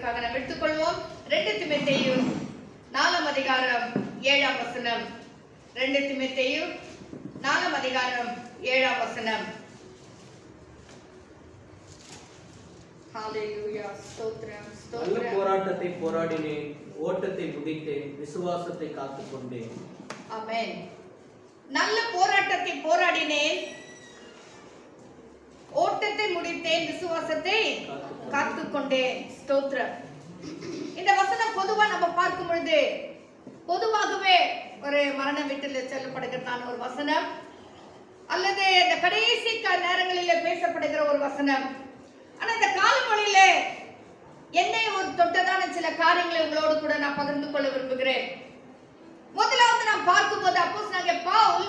தியானிப்பதற்காக நாம் எடுத்துக்கொள்வோம். 2 தீமோத்தேயு 4 அதிகாரம் 7 வசனம். 2 தீமோத்தேயு 4 அதிகாரம் 7 வசனம். ஹalleluya. ஸ்தோத்திரம் நல்ல போராட்டத்தை போராடினேன், ஓட்டத்தை முடித்தேன், விசுவாசத்தை காத்துக்கொண்டேன். ஆமென். நல்ல போராட்டத்தை போராடினேன், ஓட்டத்தை முடித்தேன், விசுவாசத்தை காத்துக்கொண்டேன். ஸ்தோத்திரம். இந்த வசனம் பொதுவா நம்ம பார்க்கும் பொழுது பொதுவாகவே ஒரு மரண வீட்டில் சொல்லப்படுகிறதான ஒரு வசனம், அல்லது இந்த கடைசி நேரங்களிலே பேசப்படுகிற ஒரு வசனம். ஆனா இந்த காலமொழியில என்னை ஒரு தொட்டதான சில காரியங்களை உங்களோடு கூட நான் பகிர்ந்து கொள்ள விரும்புகிறேன். முதலாவது நாம் பார்க்கும்போது அப்போஸ்தலனாகிய பவுல்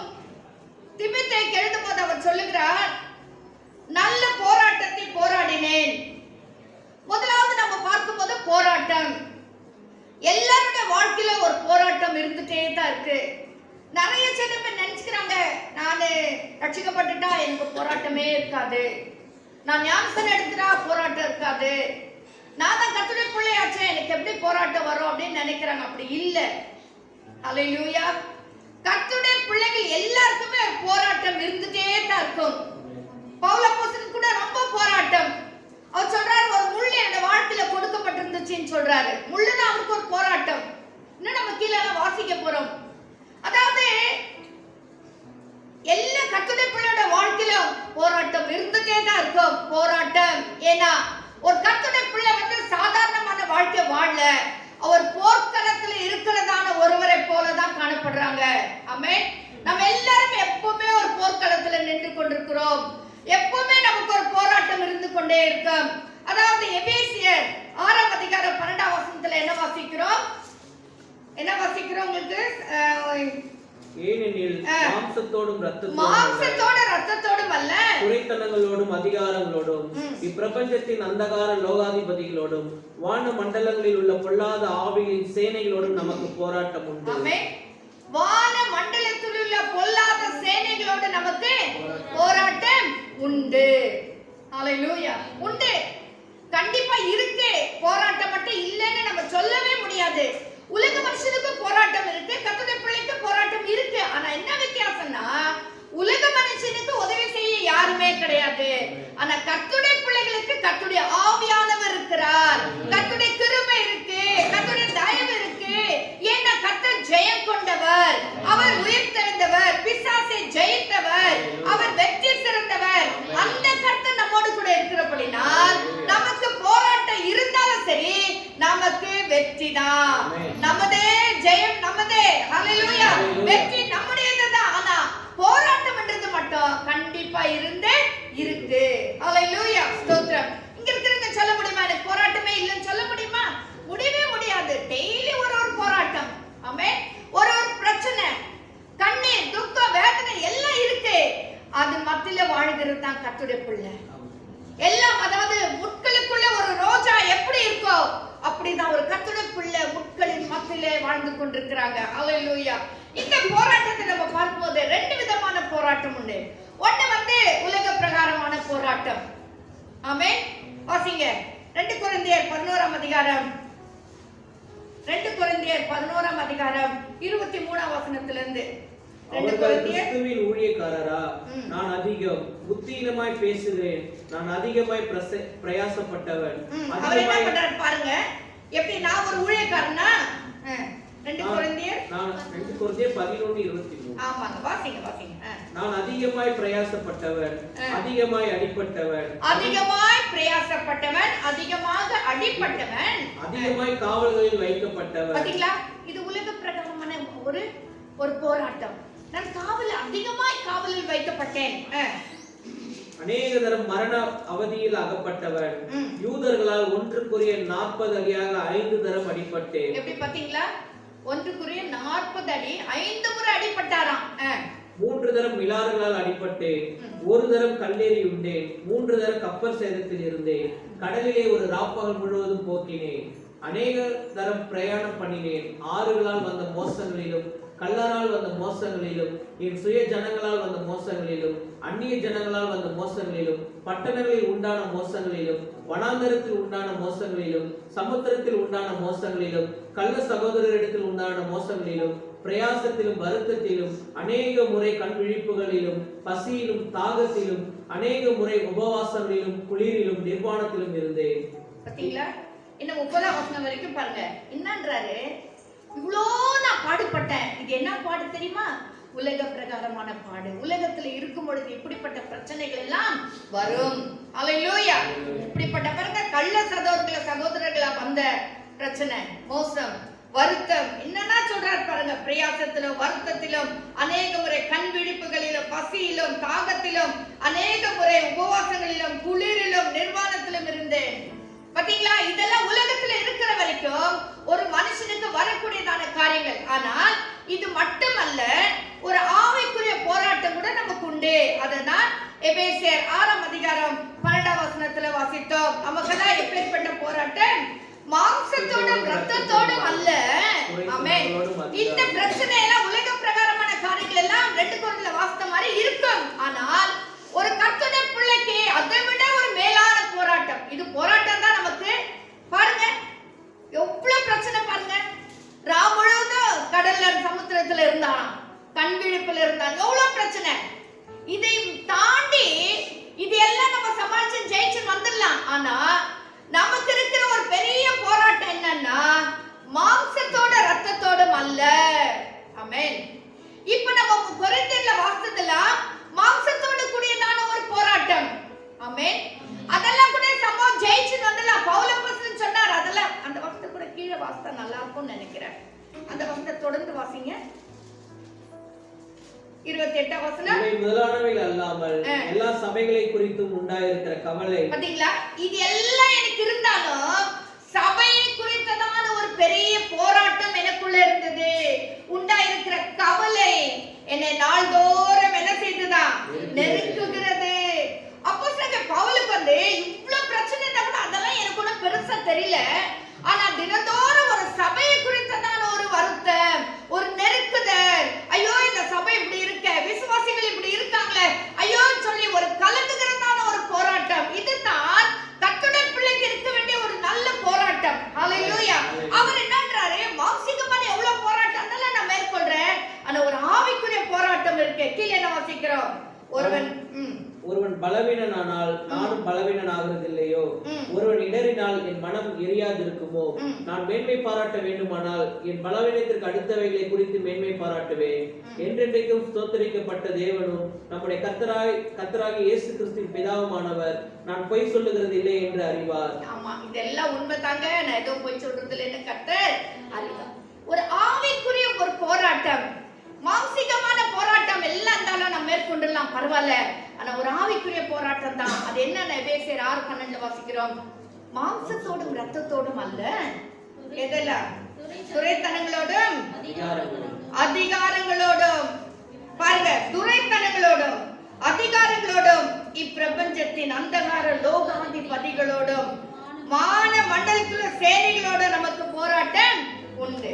தீமோத்தேயுக்கு எழுதும்போது அவர் சொல்லுகிறார், நல்ல போராட்டத்தை போராடினேன். முதலாவது நம்ம பார்க்கும்போது போராட்டம். எல்லாருடைய வாழ்க்கையில ஒரு போராட்டம் இருந்துட்டே தான் இருக்கு. நிறைய சில பேர் நினைச்சுக்கிறாங்க, நானு ரட்சிக்கப்பட்டுட்டா எனக்கு போராட்டமே இருக்காது, நான் ஞானஸ்தானம் எடுத்துட்டா போராட்டம் இருக்காது, நான் தான் கர்த்தருடைய பிள்ளையாச்சே எனக்கு எப்படி போராட்டம் வரும் அப்படின்னு நினைக்கிறாங்க. அப்படி இல்லை. ஹல்லேலூயா. கர்த்தருடைய பிள்ளைகள் எல்லாருக்குமே ஒரு போராட்டம் இருந்துட்டே தான் இருக்கும். பவுல் அப்போஸ்தலன் கூட ரொம்ப போராட்டம். அவர் சொல்றாரு, ஒரு முள் என்னோட வாழ்க்கையில கொடுக்கப்பட்டிருந்துச்சுன்னு சொல்றாரு. முள்ளுதான் அவருக்கு ஒரு போராட்டம். இன்னும் நம்ம கீழே வாசிக்க போறோம். அதாவது எல்லா கர்த்தருடைய பிள்ளையோட வாழ்க்கையிலும் போராட்டம் இருந்துட்டே தான் இருக்கும். போராட்டம். ஏன்னா ஒரு கர்த்தருடைய பிள்ளை வந்து சாதாரணமான வாழ்க்கை வாழல, அவர் போர்க்களத்துல இருக்கிறதான ஒருவரை போலதான் காணப்படுறாங்க. ஆமென். நம்ம எல்லாரும் எப்பவுமே ஒரு போர்க்களத்துல நின்று கொண்டிருக்கிறோம். எப்பவுமே நமக்கு ஒரு போராட்டம் இருந்து கொண்டே இருக்கும். அதாவது எபேசியர் 6 அதிகாரம் 12 வசனத்துல என்ன வாசிக்கிறோம்? உங்களுக்கு ஏனெனில் மாம்சத்தோடும் இரத்தத்தோடும் அல்ல, குறைத்தனங்களோடும் அதிகாரங்களோடும் இப்பிரபஞ்சத்தின் அந்தகார லோகாதிபதிகளோடும் வான மண்டலங்களில் உள்ள பொல்லாத ஆவியின் சேனைகளோடும் நமக்கு போராட்டம் உண்டு. ஆமென். வான மண்டலத்தில் உள்ள பொல்லாத சேனைகளோடு நமக்கு போராட்டம் உண்டு. ஹல்லேலூயா. உண்டு. கண்டிப்பா இருக்கு. போராட்டம் மட்டும் இல்லைன்னு நம்ம சொல்லவே முடியாது. உலக மனுஷனுக்கு போராட்டம் இருக்கு, கர்த்தருடைய பிள்ளைக்கு போராட்டம் இருக்கு. ஆனா என்ன வித்தியாசம்னா, உலக மனுஷனுக்கு உதவி செய்ய யாருமே கிடையாது. ஆனா கர்த்தருடைய பிள்ளைகளுக்கு கர்த்தருடைய ஆவியானவர் இருக்கிறார், கர்த்தருடைய கிருபை இருக்கு, கர்த்தருடைய தயவு இருக்கு. ஏன்னா கர்த்தர் ஜெயம் கொண்டவர், அவர் உயிர்த்தெழுந்தவர், பிசாசை ஜெயித்தவர், அவர் வெற்றி சிறந்தவர். அந்த கர்த்தர் நம்மோடு கூட இருக்கிறபடினால் நமக்கு போராட்டம் இருந்தாலும் சரி, நமக்கு வெற்றிதான். நமதே ஜெயம் நமதே. ஹல்லேலூயா. வெற்றி நம்முடையதுதான். ஆனா போராட்டம் என்றது மட்டும் கண்டிப்பா இருக்கு. ஹல்லேலூயா. ஸ்தோத்திரம். இங்க இருக்கிறவங்க சொல்ல முடியுமா எனக்கு போராட்டமே இல்லைன்னு சொல்ல முடியுமா? முடியவே முடியாது. டெய்லி ஒரு போராட்டம். ஆமென். ஒரு பிரச்சனை, கண்ணீர், துக்கம், வேதனை எல்லாம் இருக்கு. அது மத்தியில வாழ்கிறது தான் கர்த்தருடைய பிள்ளை. எல்லாம் அதாவது முட்களுக்குள்ள ஒரு ரோஜா எப்படி இருக்கோ அப்படிதான் ஒரு கர்த்தருடைய பிள்ளை முட்களின் மத்தியிலே வாழ்ந்து கொண்டிருக்கிறாங்க. ஹல்லேலூயா. இந்த போராட்டத்தை நம்ம பார்க்கும்போது 2 விதமான போராட்டம் உண்டு. ஒண்ணு வந்து உலக பிரகாரமான போராட்டம். ஆமென். வாசிங்க 2 கொரிந்தியர் 11 அதிகாரம் 23 வசனத்திலிருந்து. கிறிஸ்துவின் ஊழியக்காரரா, நான் அதிகம் புத்தியினமாய் பேசுகிறேன், நான் அதிகமாய் பிரயாசப்பட்டவன். பாருங்க எப்படி நான் ஒரு ஊழியக்காரனா. 2 கொரிந்தியர் 11:23. ஆமாங்க, வாசிங்க. நான் அதிகமாய் பிரயாசப்பட்டவன், அதிகமாய் அடிபட்டவன், அதிகமாக அடிபட்டவன், அதிகமாய் காவல்களில் வைக்கப்பட்டவன். பாத்தீங்களா? இது உலக பிரகாரமான ஒரு போராட்டம். நான் அதிகமாய் காவலில் வைக்கப்பட்டேன். அநேக தரம் மரண அவதியில் அகப்பட்டவன். யூதர்களால் 1 40 அடியாக 5 தரம் அடிபட்டேன். எப்படி பாத்தீங்களா? 1 40 அடி 5 முறை அடிபட்டாராம். 3 தரம் மிலாறுகளால் அடிபட்டேன், 1 தரம் கல்லேறி உண்டேன், 3 தரம் கப்பல் சேதத்தில் இருந்தேன், கடலிலே ஒரு ராப்பகல் முழுவதும் போக்கினேன், அநேக தரம் பிரயாணம் பண்ணினேன், ஆறுகளால் வந்த மோசங்களிலும் கள்ளரால் வந்த மோசங்களிலும், என் சுய ஜனங்களால் வந்த மோசங்களிலும், அந்நிய ஜனங்களால் வந்த மோசங்களிலும், பட்டணங்களில் உண்டான மோசங்களிலும், வனாந்தரத்தில் உண்டான மோசங்களிலும், சமுத்திரத்தில் உண்டான மோசங்களிலும், கள்ள சகோதரரிடத்தில் உண்டான மோசங்களிலும், பிரயாசத்திலும் வருத்தத்திலும், அநேக முறை கண் விழிப்புகளிலும், பசியிலும் தாகத்திலும், அநேக முறை உபவாசங்களிலும், குளிரிலும், நிர்வாணத்திலும் இருந்தேன். பாத்தீங்களா? இன்னும் 30ஆம் வசனம் வரைக்கும் பாருங்க. என்னன்றாரு? இவ்வளோ நான் பாடுபட்டேன். இது என்ன பாடு தெரியுமா? உலக பிரகாரமான பாடு. உலகத்துல இருக்கும் பொழுது இப்படிப்பட்ட பிரச்சனைகள் எல்லாம் வரும். அல்லேலூயா. இப்படிப்பட்ட பாருங்க, கள்ள சகோதரர்களா வந்த பிரச்சனை, மோசம், வருத்தம், என்னன்னா சொல்றாரு பாருங்க. பிரயாசத்திலும் வருத்தத்திலும், அநேக முறை கண் விழிப்புகளிலும், பசியிலும் தாகத்திலும், அநேக முறை உபவாசங்களிலும், குளிரிலும், நிர்வாணத்திலும் இருந்தேன். பாத்தீங்களா? இதெல்லாம் உலகத்துல இருக்கிற வரைக்கும் ஒரு மனுஷனுக்கு வரக்கூடியதான காரியங்கள். ஆனால் இது மட்டுமல்ல, ஒரு ஆவிக்குரிய போராட்டம் கூட நமக்கு உண்டு. அதனால் எபேசியர் 6ஆம் அதிகாரம் 12ஆம் வசனத்துல வாசித்தோம். நமக்கெல்லாம் எப்பேற்பட்ட போராட்டம்? மாம்சத்தோடும் ரத்தத்தோடும் அல்ல. ஆமென். இந்த பிரச்சனை எல்லாம் உலக பிரகாரமான காரியங்கள் எல்லாம் 2 கொரிந்தியர்ல வாசித்த மாதிரி இருக்கும். ஆனால் ஒரு கர்த்தருடைய பிள்ளைக்கு அதை விட ஒரு மேலான போராட்டம். இது போராட்டம் தான் நமக்கு. பாருங்க எவ்வளவு பிரச்சனை பாருங்க. ராம் முழுவதும் கடல்ல சமுத்திரத்துல இருந்தானா, கண் விழிப்புல இருந்தான். எவ்வளவு பிரச்சனை. இதை தாண்டி இது எல்லாம் நம்ம சமாளிச்சு ஜெயிச்சு வந்துடலாம். ஆனா நமக்கு இருக்கிற ஒரு பெரிய போராட்டம் என்னன்னா, மாம்சத்தோட ரத்தத்தோடும் அல்ல. ஆமென். இப்ப நம்ம கொரிந்தியர்ல வாசித்ததெல்லாம் மாம்சத்தோடு கூடியதான ஒரு போராட்டம். ஆமென். அதெல்லாம் கூட சம்பவம் ஜெயிச்சு வந்துடலாம். பவுல் அப்போஸ்தலன் சொன்னார். அதெல்லாம் அந்த வசனத்தை கூட கீழே வாசித்தா நல்லா இருக்கும்னு நினைக்கிறேன். அந்த வசனத்தை தொடர்ந்து வாசிங்க. 28ஆம் வசனம். இவை முதலானவைகள் அல்லாமல் எல்லா சபைகளை குறித்தும் உண்டாயிருக்கிற கவலை. பாத்தீங்களா? இது எல்லாம் எனக்கு இருந்தாலும் சபையை குறித்ததான ஒரு பெரிய போராட்டம் எனக்குள்ள இருந்தது. உண்டாயிருக்கிற கவலை என்னை நாள்தோறும் என்ன செய்ததா? நெருக்குகிறது. அப்போஸ்தலன் பவுலுக்கு இவ்வளவு பிரச்சனை இருந்தா அதெல்லாம் எனக்கு கூட பெருசா தெரியல. ஆனா தினந்தோறும் ஒரு சபையை குறித்ததான ஒரு வருத்தம், ஒரு நெருக்குதல். ஐயோ இந்த சபை இப்படி இருக்க, விசுவாசிகள் இப்படி இருக்காங்களே, ஐயோ சொல்லி ஒரு கலங்குகிறதான ஒரு போராட்டம். இதுதான் கர்த்தருடைய பிள்ளைக்கு இருக்க வேண்டிய ஒரு நல்ல போராட்டம். ஹல்லேலூயா. அவர் என்னன்றாரு? மாம்சீகமான எவ்வளவு போராட்டம் அதெல்லாம் நான் மேற்கொள்றேன். ஆனா ஒரு ஆவிக்குரிய போராட்டம் இருக்கு. கீழே என்ன வாசிக்கிறோம்? ஒருவன் பலவீனனானால் நானும் பலவீனனாகிறது இல்லையோ? ஒருவன் இடறினால் என் மனம் எரியாதிருக்குமோ? நான் மேன்மை பாராட்ட வேண்டுமானால் என் பலவீனத்திற்கு அடுத்தவைகளை குறித்து மேன்மை பாராட்டுவேன். என்றென்றைக்கும் ஸ்தோத்தரிக்கப்பட்ட தேவனும் நம்முடைய கர்த்தராகிய இயேசு கிறிஸ்துவின் பிதாவுமானவர் நான் பொய் சொல்லுகிறது இல்லை என்று அறிவார். ஆமா, இதெல்லாம் உண்மைதாங்க. நான் ஏதோ பொய் சொல்றது இல்லைன்னு கர்த்தர் அறிவார். ஒரு ஆவிக்குரிய ஒரு போராட்டம், மாம்சீகமான போராட்டம் எல்லாம் இருந்தாலும் நம்ம மேற்கொண்டுலாம் பரவாயில்ல. ஆனா ஒரு ஆவிக்குரிய போராட்டம் தான். அது என்னன்னு எபேசியர் 6:12 வாசிக்கிறோம். மாம்சத்தோடும் ரத்தத்தோடும் அல்ல. எதெல்லாம்? துரைத்தனங்களோடும் அதிகாரங்களோடும். பாருங்க, துரைத்தனங்களோடும் அதிகாரங்களோடும், இப்பிரபஞ்சத்தின் அந்தகார லோகாதிபதிகளோடும், மான மண்டலத்துள்ள சேனைகளோடு நமக்கு போராட்டம் உண்டு.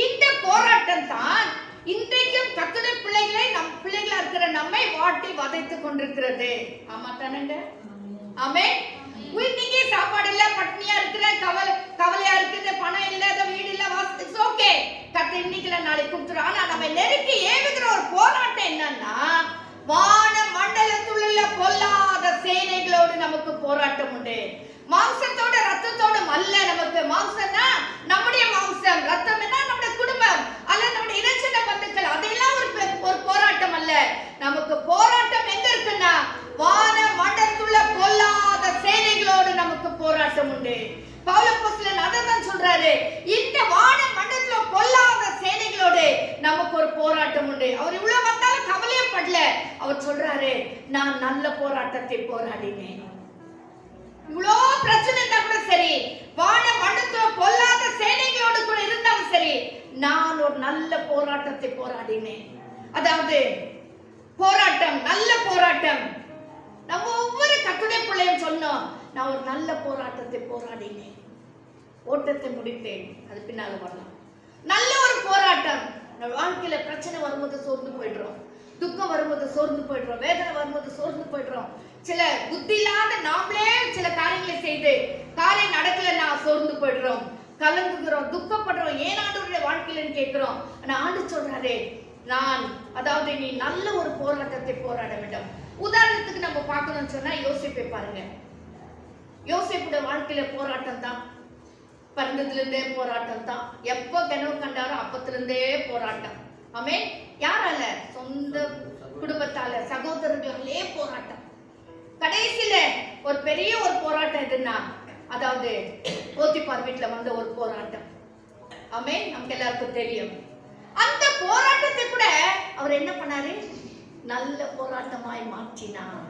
இந்த போராட்டம் தான் இன்றைக்கும் கர்த்தருடைய பிள்ளைகளை நம் பிள்ளைகளா இருக்கிற நம்மை வாட்டி வதைத்துக் கொண்டிருக்கிறது. ஆமா தானங்க? ஆமென். இன்னைக்கு சாப்பாடு இல்ல, பட்னியா இருக்கிற, கவலையா இருக்குது, பணம் இல்ல, வீடு இல்ல, இட்ஸ் ஓகே. கர்த்தர் இன்னைக்குல நாளைக்கு கொடுத்துரும். ஆனா நம்ம நெருக்கி ஏவுகிற ஒரு போராட்டம் என்னன்னா, வான மண்டலத்துள்ள பொல்லாத சேனைகளோடு நமக்கு போராட்டம் உண்டு. மாம்சத்தோட ரத்தத்தோடும் அல்ல. நமக்கு மாம்சம்னா நம்முடைய மாம்சம், ரத்தம்னா நம்முடைய குடும்பம் அல்ல நம்முடைய இனச்சன பந்துக்கள். அதெல்லாம் ஒரு போராட்டம் அல்ல. நமக்கு போராட்டம் எங்க இருக்குன்னா, வான மண்டலத்துள்ள பொல்லாத சேனைகளோடு நமக்கு போராட்டம் உண்டு. பவுல் அப்போஸ்தலன் அதான் சொல்றாரு. இந்த வான மண்டலத்துல பொல்லாத சேனைகளோடு நமக்கு ஒரு போராட்டம் உண்டு. அவர் இவ்வளவு வந்தாலும் கவலையே படல. அவர் சொல்றாரு, நான் நல்ல போராட்டத்தை போராடினேன். இவ்வளோ பிரச்சனை இருந்தா கூட சரி, வான மண்டலத்துல பொல்லாத சேனைகளோடு கூட இருந்தாலும் சரி, நான் ஒரு நல்ல போராட்டத்தை போராடினேன். அதாவது போராட்டம், நல்ல போராட்டம். நம்ம ஒவ்வொரு கர்த்தருடைய பிள்ளையும் சொன்னோம், நான் ஒரு நல்ல போராட்டத்தை போராடினேன், ஓட்டத்தை முடித்தேன். அது பின்னால வரலாம். நல்ல ஒரு போராட்டம். நம்ம வாழ்க்கையில பிரச்சனை வரும்போது சோர்ந்து போயிடுறோம், துக்கம் வரும்போது சோர்ந்து போயிடுறோம், வேதனை வரும்போது சோர்ந்து போயிடுறோம். சில புத்தி இல்லாத நாமளே சில காரியங்களை செய்து காரியம் நடக்கலன்னா சோர்ந்து போயிடுறோம், கலங்குகிறோம், துக்கப்படுறோம். ஏன் ஆண்டவருடைய வாழ்க்கையிலன்னு கேட்கிறோம். ஆனா ஆண்டு சொல்றாரே, அதாவது நீ நல்ல ஒரு போராட்டத்தை போராட வேண்டும். உதாரணத்துக்கு நம்ம பார்க்கணும்னு சொன்னா யோசிப்பை பாருங்க. யோசிப்புடைய வாழ்க்கையில போராட்டம் தான், பிறந்ததுல இருந்தே போராட்டம் தான். எப்ப கனவு கண்டாரோ அப்பத்துல இருந்தே போராட்டம். ஆமே, யாரால? சொந்த குடும்பத்தால, சகோதரர்களாலே போராட்டம். கடைசியில ஒரு பெரிய ஒரு போராட்டம் எதுன்னா, அதாவது போத்திபார் வீட்டுல வந்த ஒரு போராட்டம். ஆமே, நமக்கு எல்லாருக்கும் தெரியும். அந்த போராட்டத்தை கூட அவர் என்ன பண்ணாரு? நல்ல போராட்டமாய் மாற்றினார்.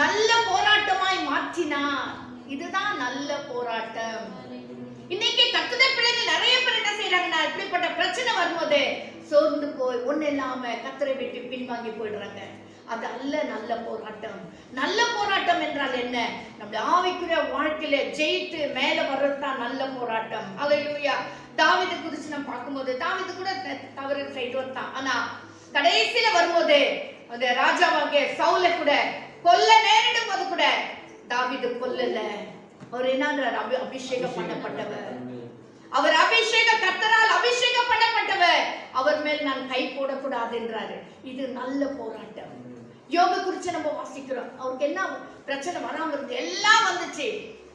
நல்ல போராட்டமாய் மாற்றினார். இதுதான் நல்ல போராட்டம். இன்னைக்கு கர்த்தருடைய பிள்ளைகள் நிறைய பேர் என்ன செய்யறாங்கன்னா, இப்படிப்பட்ட பிரச்சனை வரும்போது சோர்ந்து போய் ஒண்ணு இல்லாம கர்த்தரை விட்டு பின்வாங்கி போயிடுறாங்க. அது அல்ல நல்ல போராட்டம். நல்ல போராட்டம் என்றால் என்ன? நம்ம ஆவிக்குரிய வாழ்க்கையில ஜெயித்து மேல வர்றதுதான் நல்ல போராட்டம். அல்லேலூயா. தாவீது குறித்து நம்ம பார்க்கும்போது, தாவீது கூட தவறு செய்து வந்தான். ஆனா கடைசியில வரும்போது அந்த ராஜாவாகிய சவுலை கூட கொல்ல நேரிடும் போது கூட தாவீது கொல்லல. அவர் என்னன்றார்? அபிஷேகம் பண்ணப்பட்டவர். அவர் கர்த்தரால் அபிஷேகம் பண்ணப்பட்டவர். அவர் மேல் நான் கை போடக்கூடாது என்றாரு. இது நல்ல போராட்டம். யோபு குறித்து நம்ம வாசிக்கிறோம். அவருக்கு என்ன பிரச்சனை வராம இருந்து எல்லாம் வந்துச்சு.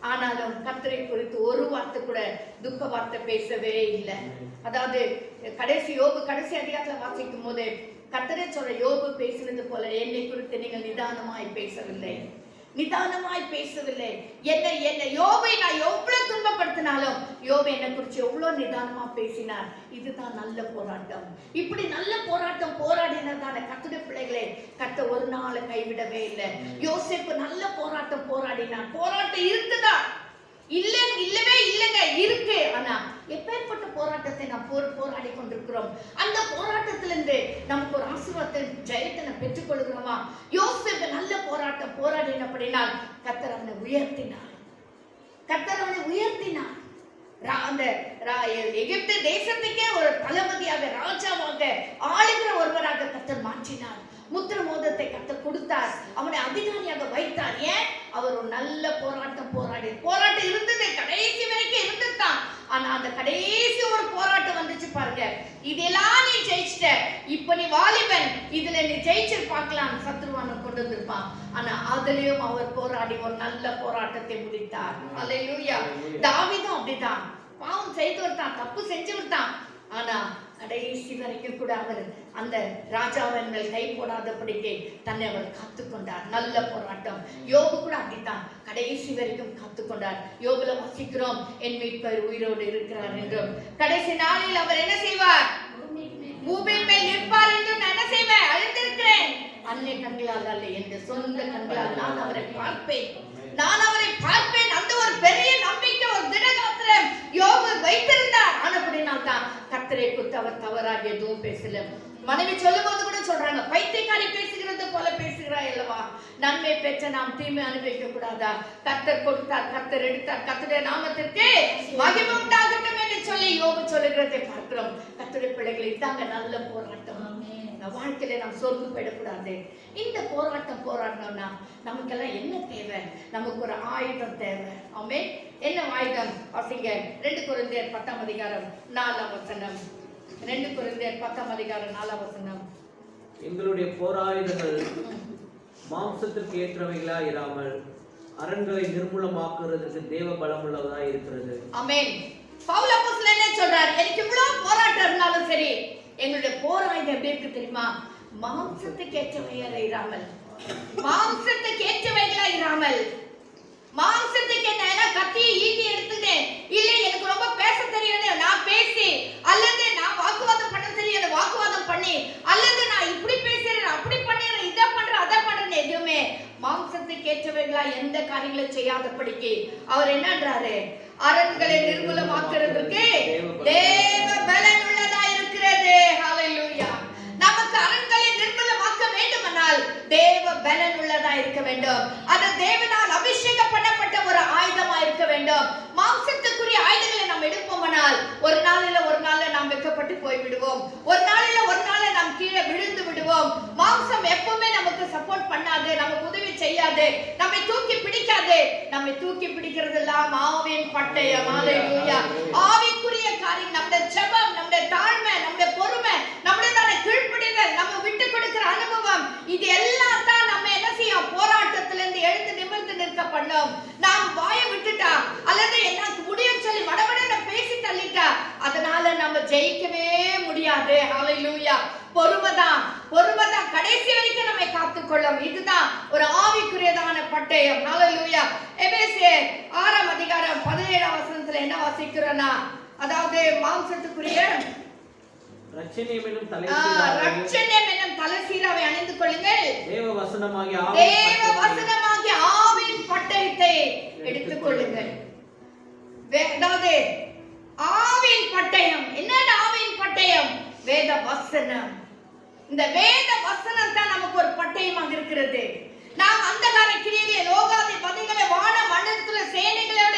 ஆனாலும் கர்த்தரை குறித்து ஒரு வார்த்தை கூட துக்க வார்த்தை பேசவே இல்லை. அதாவது யோபு கடைசி அதிகாரத்துல வாசிக்கும் போது கர்த்தரே சொல்ற, யோபு பேசினது போல என்னை குறித்து நீங்கள் நிதானமாய் பேசவில்லை, நிதானமாய் பேசவில்லை. என்ன யோபை நான் எவ்வளவு துன்பப்படுத்தினாலும் யோபு என்னை குறித்து எவ்வளவு நிதானமா பேசினார். இதுதான் நல்ல போராட்டம். இப்படி நல்ல போராட்டம் போராடினதான கர்த்தருடைய பிள்ளைகளே, கர்த்தர் ஒரு நாள் கைவிடவே இல்லை. யோசேப்பு நல்ல போராட்டம் போராடினார். போராட்டம் இருக்குதா? இல்லவே இல்லைங்க, இருக்கு. ஆனா எப்பேற்பட்ட போராட்டத்தை நாம் போராடி கொண்டிருக்கிறோம். அந்த போராட்டத்திலிருந்து நமக்கு ஒரு ஆசீர்வாதத்தை, ஜெயத்தை நாம் பெற்றுக் கொள்கிறோமா? யோசேப்பு நல்ல போராட்டம் போராடினபடினால் கர்த்தர் அவனை உயர்த்தினார். அந்த எகிப்து தேசத்துக்கே ஒரு தளபதியாக, ராஜாவாக, ஆளுகிற ஒருவராக கர்த்தர் மாற்றினார். முத்திர மோதிரத்தை கர்த்தர் கொடுத்தார். அவனை அதிகாரியாக வைத்தார். ஏன்? அவர் ஒரு நல்ல போராட்டம் இருந்தது, கடைசி வரைக்கும் இருந்துதான். ஆனா அந்த கடைசி ஒரு போராட்டம் வந்துச்சு பாருங்க. இதெல்லாம் நீ ஜெயிச்சிட்ட, இப்ப நீ வாலிபன், இதுல நீ ஜெயிச்சு பார்க்கலாம், சத்ருவான கொண்டு வந்திருப்பான். ஆனா அதுலயும் அவர் போராடி ஒரு நல்ல போராட்டத்தை முடித்தார். அல்லேலூயா. தாவீதும் அப்படிதான், பாவம் செய்தவர் தான், தப்பு செஞ்சவர் தான். ஆனா கடைசி வரைக்கும் கூட அவர் அந்த ராஜாவின் மேல் கை போடாதபடிக்கு தன்னை அவர் காத்துக்கொண்டார். நல்ல போராட்டம். யோபு கூட அப்படித்தான், கடைசி வரைக்கும் காத்துக்கொண்டார். யோபுல வாசிக்கிறோம், என் மீட்பர் உயிரோடு இருக்கிறார் என்றும், கடைசி நாளில் அவர் என்ன செய்வார்? பூமியின் மேல் நிற்பார் என்றும் நான் என்ன செய்வேன்? அறிந்திருக்கிறேன். அன்னை கண்களால் அல்ல, என் சொந்த கண்களால் நான் அவரை பார்ப்பேன். அந்த ஒரு பெரிய நம்பிக்கை, ஒரு திடகாத்திரம் யோபு வைத்திருந்தார். ஆனபடினால் தான் கர்த்தரை குறித்து அவர் தவறாக எதுவும் பேசல. மனைவி சொல்லும் போது கூட சொல்றாங்க, பைத்தியக்காரி பேசுகிறது போல பேசுகிறாய் அல்லவா, நன்மை பெற்ற நாம் தீமை அனுபவிக்க கூடாதா? கர்த்தர் கொடுத்தார், கர்த்தர் எடுத்தார், கர்த்தருடைய நாமத்திற்கு மகிமை உண்டாகட்டும் என்று சொல்லி யோபு சொல்லுகிறதை பார்க்கிறோம். கர்த்தருடைய பிள்ளைகளை இதாங்க நல்ல போராட்டம். வாழ்க்கையில நாம் சோர்ந்து போயிடக்கூடாது. இந்த போராட்டம் போராடணும்னா நமக்கெல்லாம் என்ன தேவை? நமக்கு ஒரு ஆயுதம் தேவை. ஆமே, என்ன ஆயுதம்? வாசிங்க 2 கொரிந்தியர் 10ஆம் அதிகாரம் 4ஆம் வசனம். 2 கொரிந்தியர் 10ஆம் அதிகாரம் 4ஆம் வசனம். எங்களுடைய போராயுதங்கள் மாம்சத்திற்கு ஏற்றவைகளா இராமல் அரண்களை நிர்மூலமாக்குறதுக்கு தேவ பலம் உள்ளதா இருக்கிறது. ஆமென். பவுல் அப்போஸ்தலன் என்ன சொல்றார்? எனக்கு இவ்வளவு போராட்டம் இருந்தாலும் சரி, எங்களுடைய போராயுதம் எப்படி இருக்கு தெரியுமா? மாம்சத்துக்கு ஏற்றவைகளா இராமல், மாம்சத்துக்கு என்ன கத்தி ஈட்டி எடுத்துட்டேன், இல்ல எனக்கு ரொம்ப பேச தெரியும், நான் பேசி, அல்லது நான் வாக்குவாதம் பண்ண தெரியும், வாக்குவாதம் பண்ணி, அல்லது நான் இப்படி பேசுறேன், அப்படி பண்ணிடுறேன், இதை பண்றேன், அதை பண்றேன், எதுவுமே மாம்சத்துக்கு ஏற்றவைகளா எந்த காரியங்களை செய்யாதபடிக்கு அவர் என்னன்றாரு? அரண்களை நிர்மூலமாக்குறதுக்கு தேவ பலன் உள்ளதா இருக்கிறது. ஹல்லேலூயா. நமக்கு அரண்களை நிர்மூலமாக்க வேண்டுமானால் தேவ பலன் உள்ளதா இருக்க வேண்டும். அது தேவனால் அபிஷேகம் பண்ணப்பட்ட ஒரு ஆயுதமா இருக்க வேண்டும். மாம்சத்துக்குரிய ஆயுதங்களை நாம் எடுப்போமானால் ஒரு நாள்ல நாம் வெட்கப்பட்டு போய்விடுவோம். ஒரு நாளில நாம் கீழே விழுந்து விடுவோம். மாம்சம் எப்பவுமே நமக்கு சப்போர்ட் பண்ணாது, நமக்கு உதவி செய்யாது, நம்மை தூக்கி பிடிக்காது. நம்மை தூக்கி பிடிக்கிறதெல்லாம் ஆவியின் பட்டயம். ஹalleluya. ஆவிக்குரிய காரியம், நம்முடைய ஜெபம், நம்முடைய தாழ்மை, நம்முடைய பொறுமை, நம்முடையதான கீழ்ப்படிதல், நம்ம விட்டு கொடுக்கிற அனுபவம், இது எல்லாம் தான் நம்ம என்ன செய்யும்? போராட்டத்திலிருந்து எழுந்து நிமிர்ந்து நிற்க பண்ணும். நாம் வாயை விட்டுட்டா அல்லது எனக்கு முடியும் சொல்லி வடவடன்னு பேசி தள்ளிட்டா அதனால நம்ம ஜெயிக்கவே முடியாது. ஹalleluya. பொறுமைதான் கடைசி வரைக்கும் நம்மை காத்துக்கொள்ளும். இதுதான் ஒரு ஆவிக்குரியதான பட்டயம். ஹalleluya. எபேசியர் 6ஆம் அதிகாரம் 17ஆம் வசனத்துல என்ன வாசிக்கிறோம்னா, அதாவது மாம்சத்துக்குரிய ரட்சணியம் என்னும் தலைசீராவை அணிந்து கொள்ளுங்கள், தேவ வசனமாகிய ஆவியின் பட்டயத்தை எடுத்துக் கொள்ளுங்கள். அதாவது ஆவியின் பட்டயம் என்ன? ஆவியின் பட்டயம் வேத வசனம். இந்த வேத வசனம் தான் நமக்கு ஒரு பட்டயமாக இருக்கிறது. நாம் அந்தகார கிரியைகளை, லோகாதி பதிகளை, வான மண்டலத்துல சேனைகளோட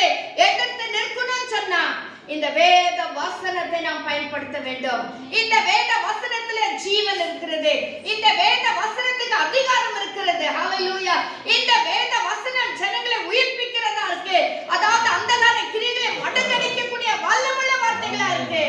எதிர்த்து நிற்கணும்னு சொன்னா இந்த வேத வசனத்தை நாம் பயன்படுத்த வேண்டும். இந்த வேத வசனத்துல ஜீவன் இருக்கிறது. இந்த வேத வசனத்துக்கு அதிகாரம் இருக்கிறது. ஹalleluya. இந்த வேத வசனம் ஜனங்களை உயிர்ப்பிக்கிறதா இருக்கு. அதாவது அந்தகார கிரியைகளை மடங்கடிக்கக்கூடிய வல்லமுள்ள வார்த்தைகளா இருக்கு.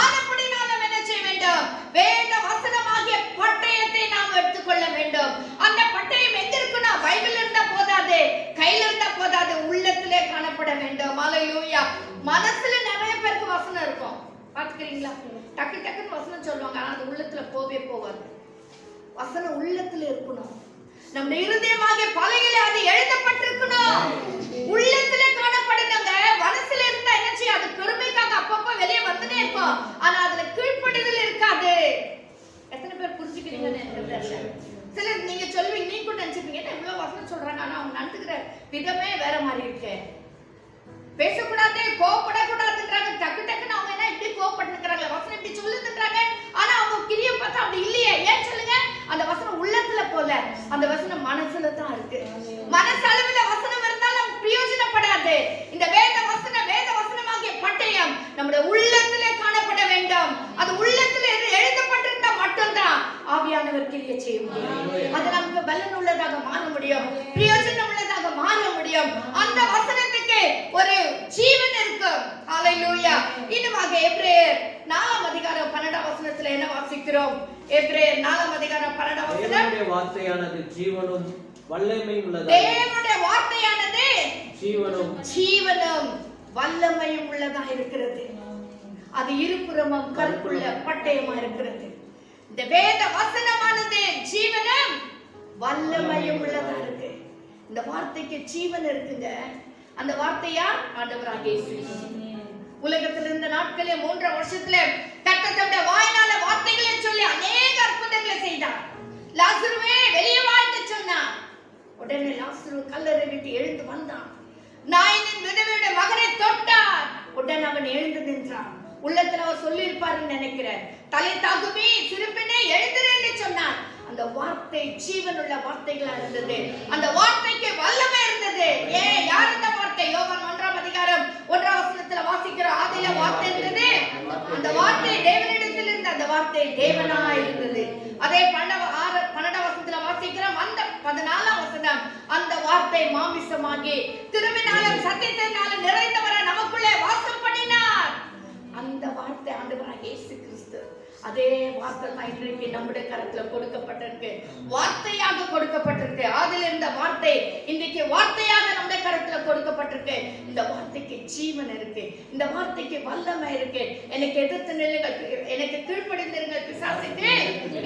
ஆனபடியால் நாம் என்ன செய்ய வேண்டும்? வேத வசனமாகிய பட்டயத்தை நாம் எடுத்துக்கொள்ள வேண்டும். அந்த பட்டயம் எங்க இருக்குன்னா பைபிள் இருந்தா போதாது, கையில இருந்தா போதாது, உள்ளத்திலே காணப்பட வேண்டும். ஹalleluya. மனசுல நிறைய பேருக்கு வசனம் இருக்கும், பாத்துக்கிறீங்களா? டக்கு டக்குன்னு வசனம் சொல்லுவாங்க, ஆனா அது உள்ளத்துல போகாது. வசனம் உள்ளத்துல இருக்கணும். நம்ம இருதயமாகிய பலகையிலே அது எழுதப்பட்டிருக்கணும், உள்ளத்துல காணப்படணுங்க. மனசுல இருந்தா என்ன செய்யும்? அது பெருமைக்காக அப்பப்ப வெளியே வந்துட்டே இருக்கும், ஆனா அதுல கீழ்ப்படிதல் இருக்காது. எத்தனை பேர் புரிஞ்சுக்கிறீங்கன்னு எனக்கு தெரியல. சிலர் நீங்க சொல்வீங்க, நீ கூட நினைச்சுப்பீங்க, என்ன இவ்வளவு வசனம் சொல்றாங்க, ஆனா அவங்க நடந்துக்கிற விதமே வேற மாதிரி இருக்கு. பேசக்கூடாது, கோபப்படக்கூடாதுன்றாங்க. டக்குன்னு அவங்க என்ன இப்படி கோபப்பட்டுக்கிறாங்க, வசனம் இப்படி சொல்லுதுன்றாங்க, ஆனா அவங்க கிரியை பார்த்தா அப்படி இல்லையே. ஏன் சொல்லுங்க? அந்த வசனம் உள்ளத்துல போல, அந்த வசனம் மனசுல தான் இருக்கு. மனசளவுல வசனம் இருந்தாலும் பிரயோஜனப்படாது. இந்த வேத வசனமாகிய பட்டயம் நம்முடைய உள்ளத்துல காணப்பட வேண்டும். அது உள்ளத்துல எழுதப்பட்டிருந்தா மட்டும்தான் ஆவியானவர் கிரியை செய்ய முடியும். அது நமக்கு பலன் உள்ளதாக மாற முடியும், பிரயோஜனம் உள்ளதாக மாற முடியும். அந்த வசனத்துக்கு ஒரு ஜீவன் இருக்கு. ஹalleluya. இன்னுமாக எபிரேயர் 4ஆம் அதிகாரம் 12ஆம் வசனத்துல என்ன வாசிக்கிறோம்? எபிரேயர் 4ஆம் அதிகாரம் 12ஆம் வசனம், தேவனுடைய வார்த்தையானது ஜீவனும் வல்லமையும் உள்ளதா. தேவனுடைய வார்த்தையானது ஜீவனும் வல்லமையும் உள்ளதா இருக்கிறது. அது இருபுறமும் கருப்புள்ள பட்டயமா இருக்கிறது. இந்த வேத வசனமானது ஜீவனும் வல்லமையும் உள்ளதா இருக்கு. இந்த வார்த்தைக்கு ஜீவன் இருக்குங்க. அந்த வார்த்தையா ஆண்டவராகிய இயேசு. உலகத்தில் இருந்த நாட்களே 3 வருஷத்துல கர்த்தருடைய வாயினால வார்த்தைகளை சொல்லி அநேக அற்புதங்களை செய்தார். லாசருவே வெளியே வா என்று சொன்னார். உடனே லாசரு கல்லறை விட்டு எழுந்து வந்தான். நாயினின் விதவையுடைய மகனை தொட்டார். உடனே அவன் எழுந்து நின்றான். உள்ளத்துல அவர் சொல்லி இருப்பாருன்னு நினைக்கிறேன். தலை தாகுமே சிறுபினே எழுந்திரு என்று சொன்னார். அந்த வார்த்தை ஜீவனுள்ள வார்த்தைகளா இருந்தது. அந்த வார்த்தைக்கு வல்லமை இருந்தது. யார் அந்த வார்த்தை? யோவான் 1ஆம் அதிகாரம் 1ஆம் வசனத்துல வாசிக்கிறோம். ஆதியில வார்த்தை இருந்தது, அந்த வார்த்தை தேவனிடத்தில் இருந்த, அந்த வார்த்தை தேவனாய் இருந்தது. அதே 12ஆம் வசனத்துல வாசிக்கிறோம். அந்த 14ஆம் வசனம், அந்த வார்த்தை மாமிசமாகி திருவினாலும் சத்தியத்தினாலும் நிறைந்தவரை நமக்குள்ளே வாசம் பண்ணினார். அந்த வார்த்தை ஆண்டவராகிய இயேசு கிறிஸ்து. அதே வார்த்தை தான் இன்றைக்கு நம்முடைய கரத்துல கொடுக்கப்பட்டிருக்கு, வார்த்தையாக கொடுக்கப்பட்டிருக்கு. அதில் இருந்த வார்த்தை இன்றைக்கு வார்த்தையாக நம்முடைய கரத்துல கொடுக்கப்பட்டிருக்கு. இந்த வார்த்தைக்கு ஜீவன் இருக்கு, இந்த வார்த்தைக்கு வல்லமை இருக்கு. எனக்கு எதிர்த்து நில்லுங்கள், எனக்கு கீழ்ப்படிந்திருங்கள். பிசாசுக்கு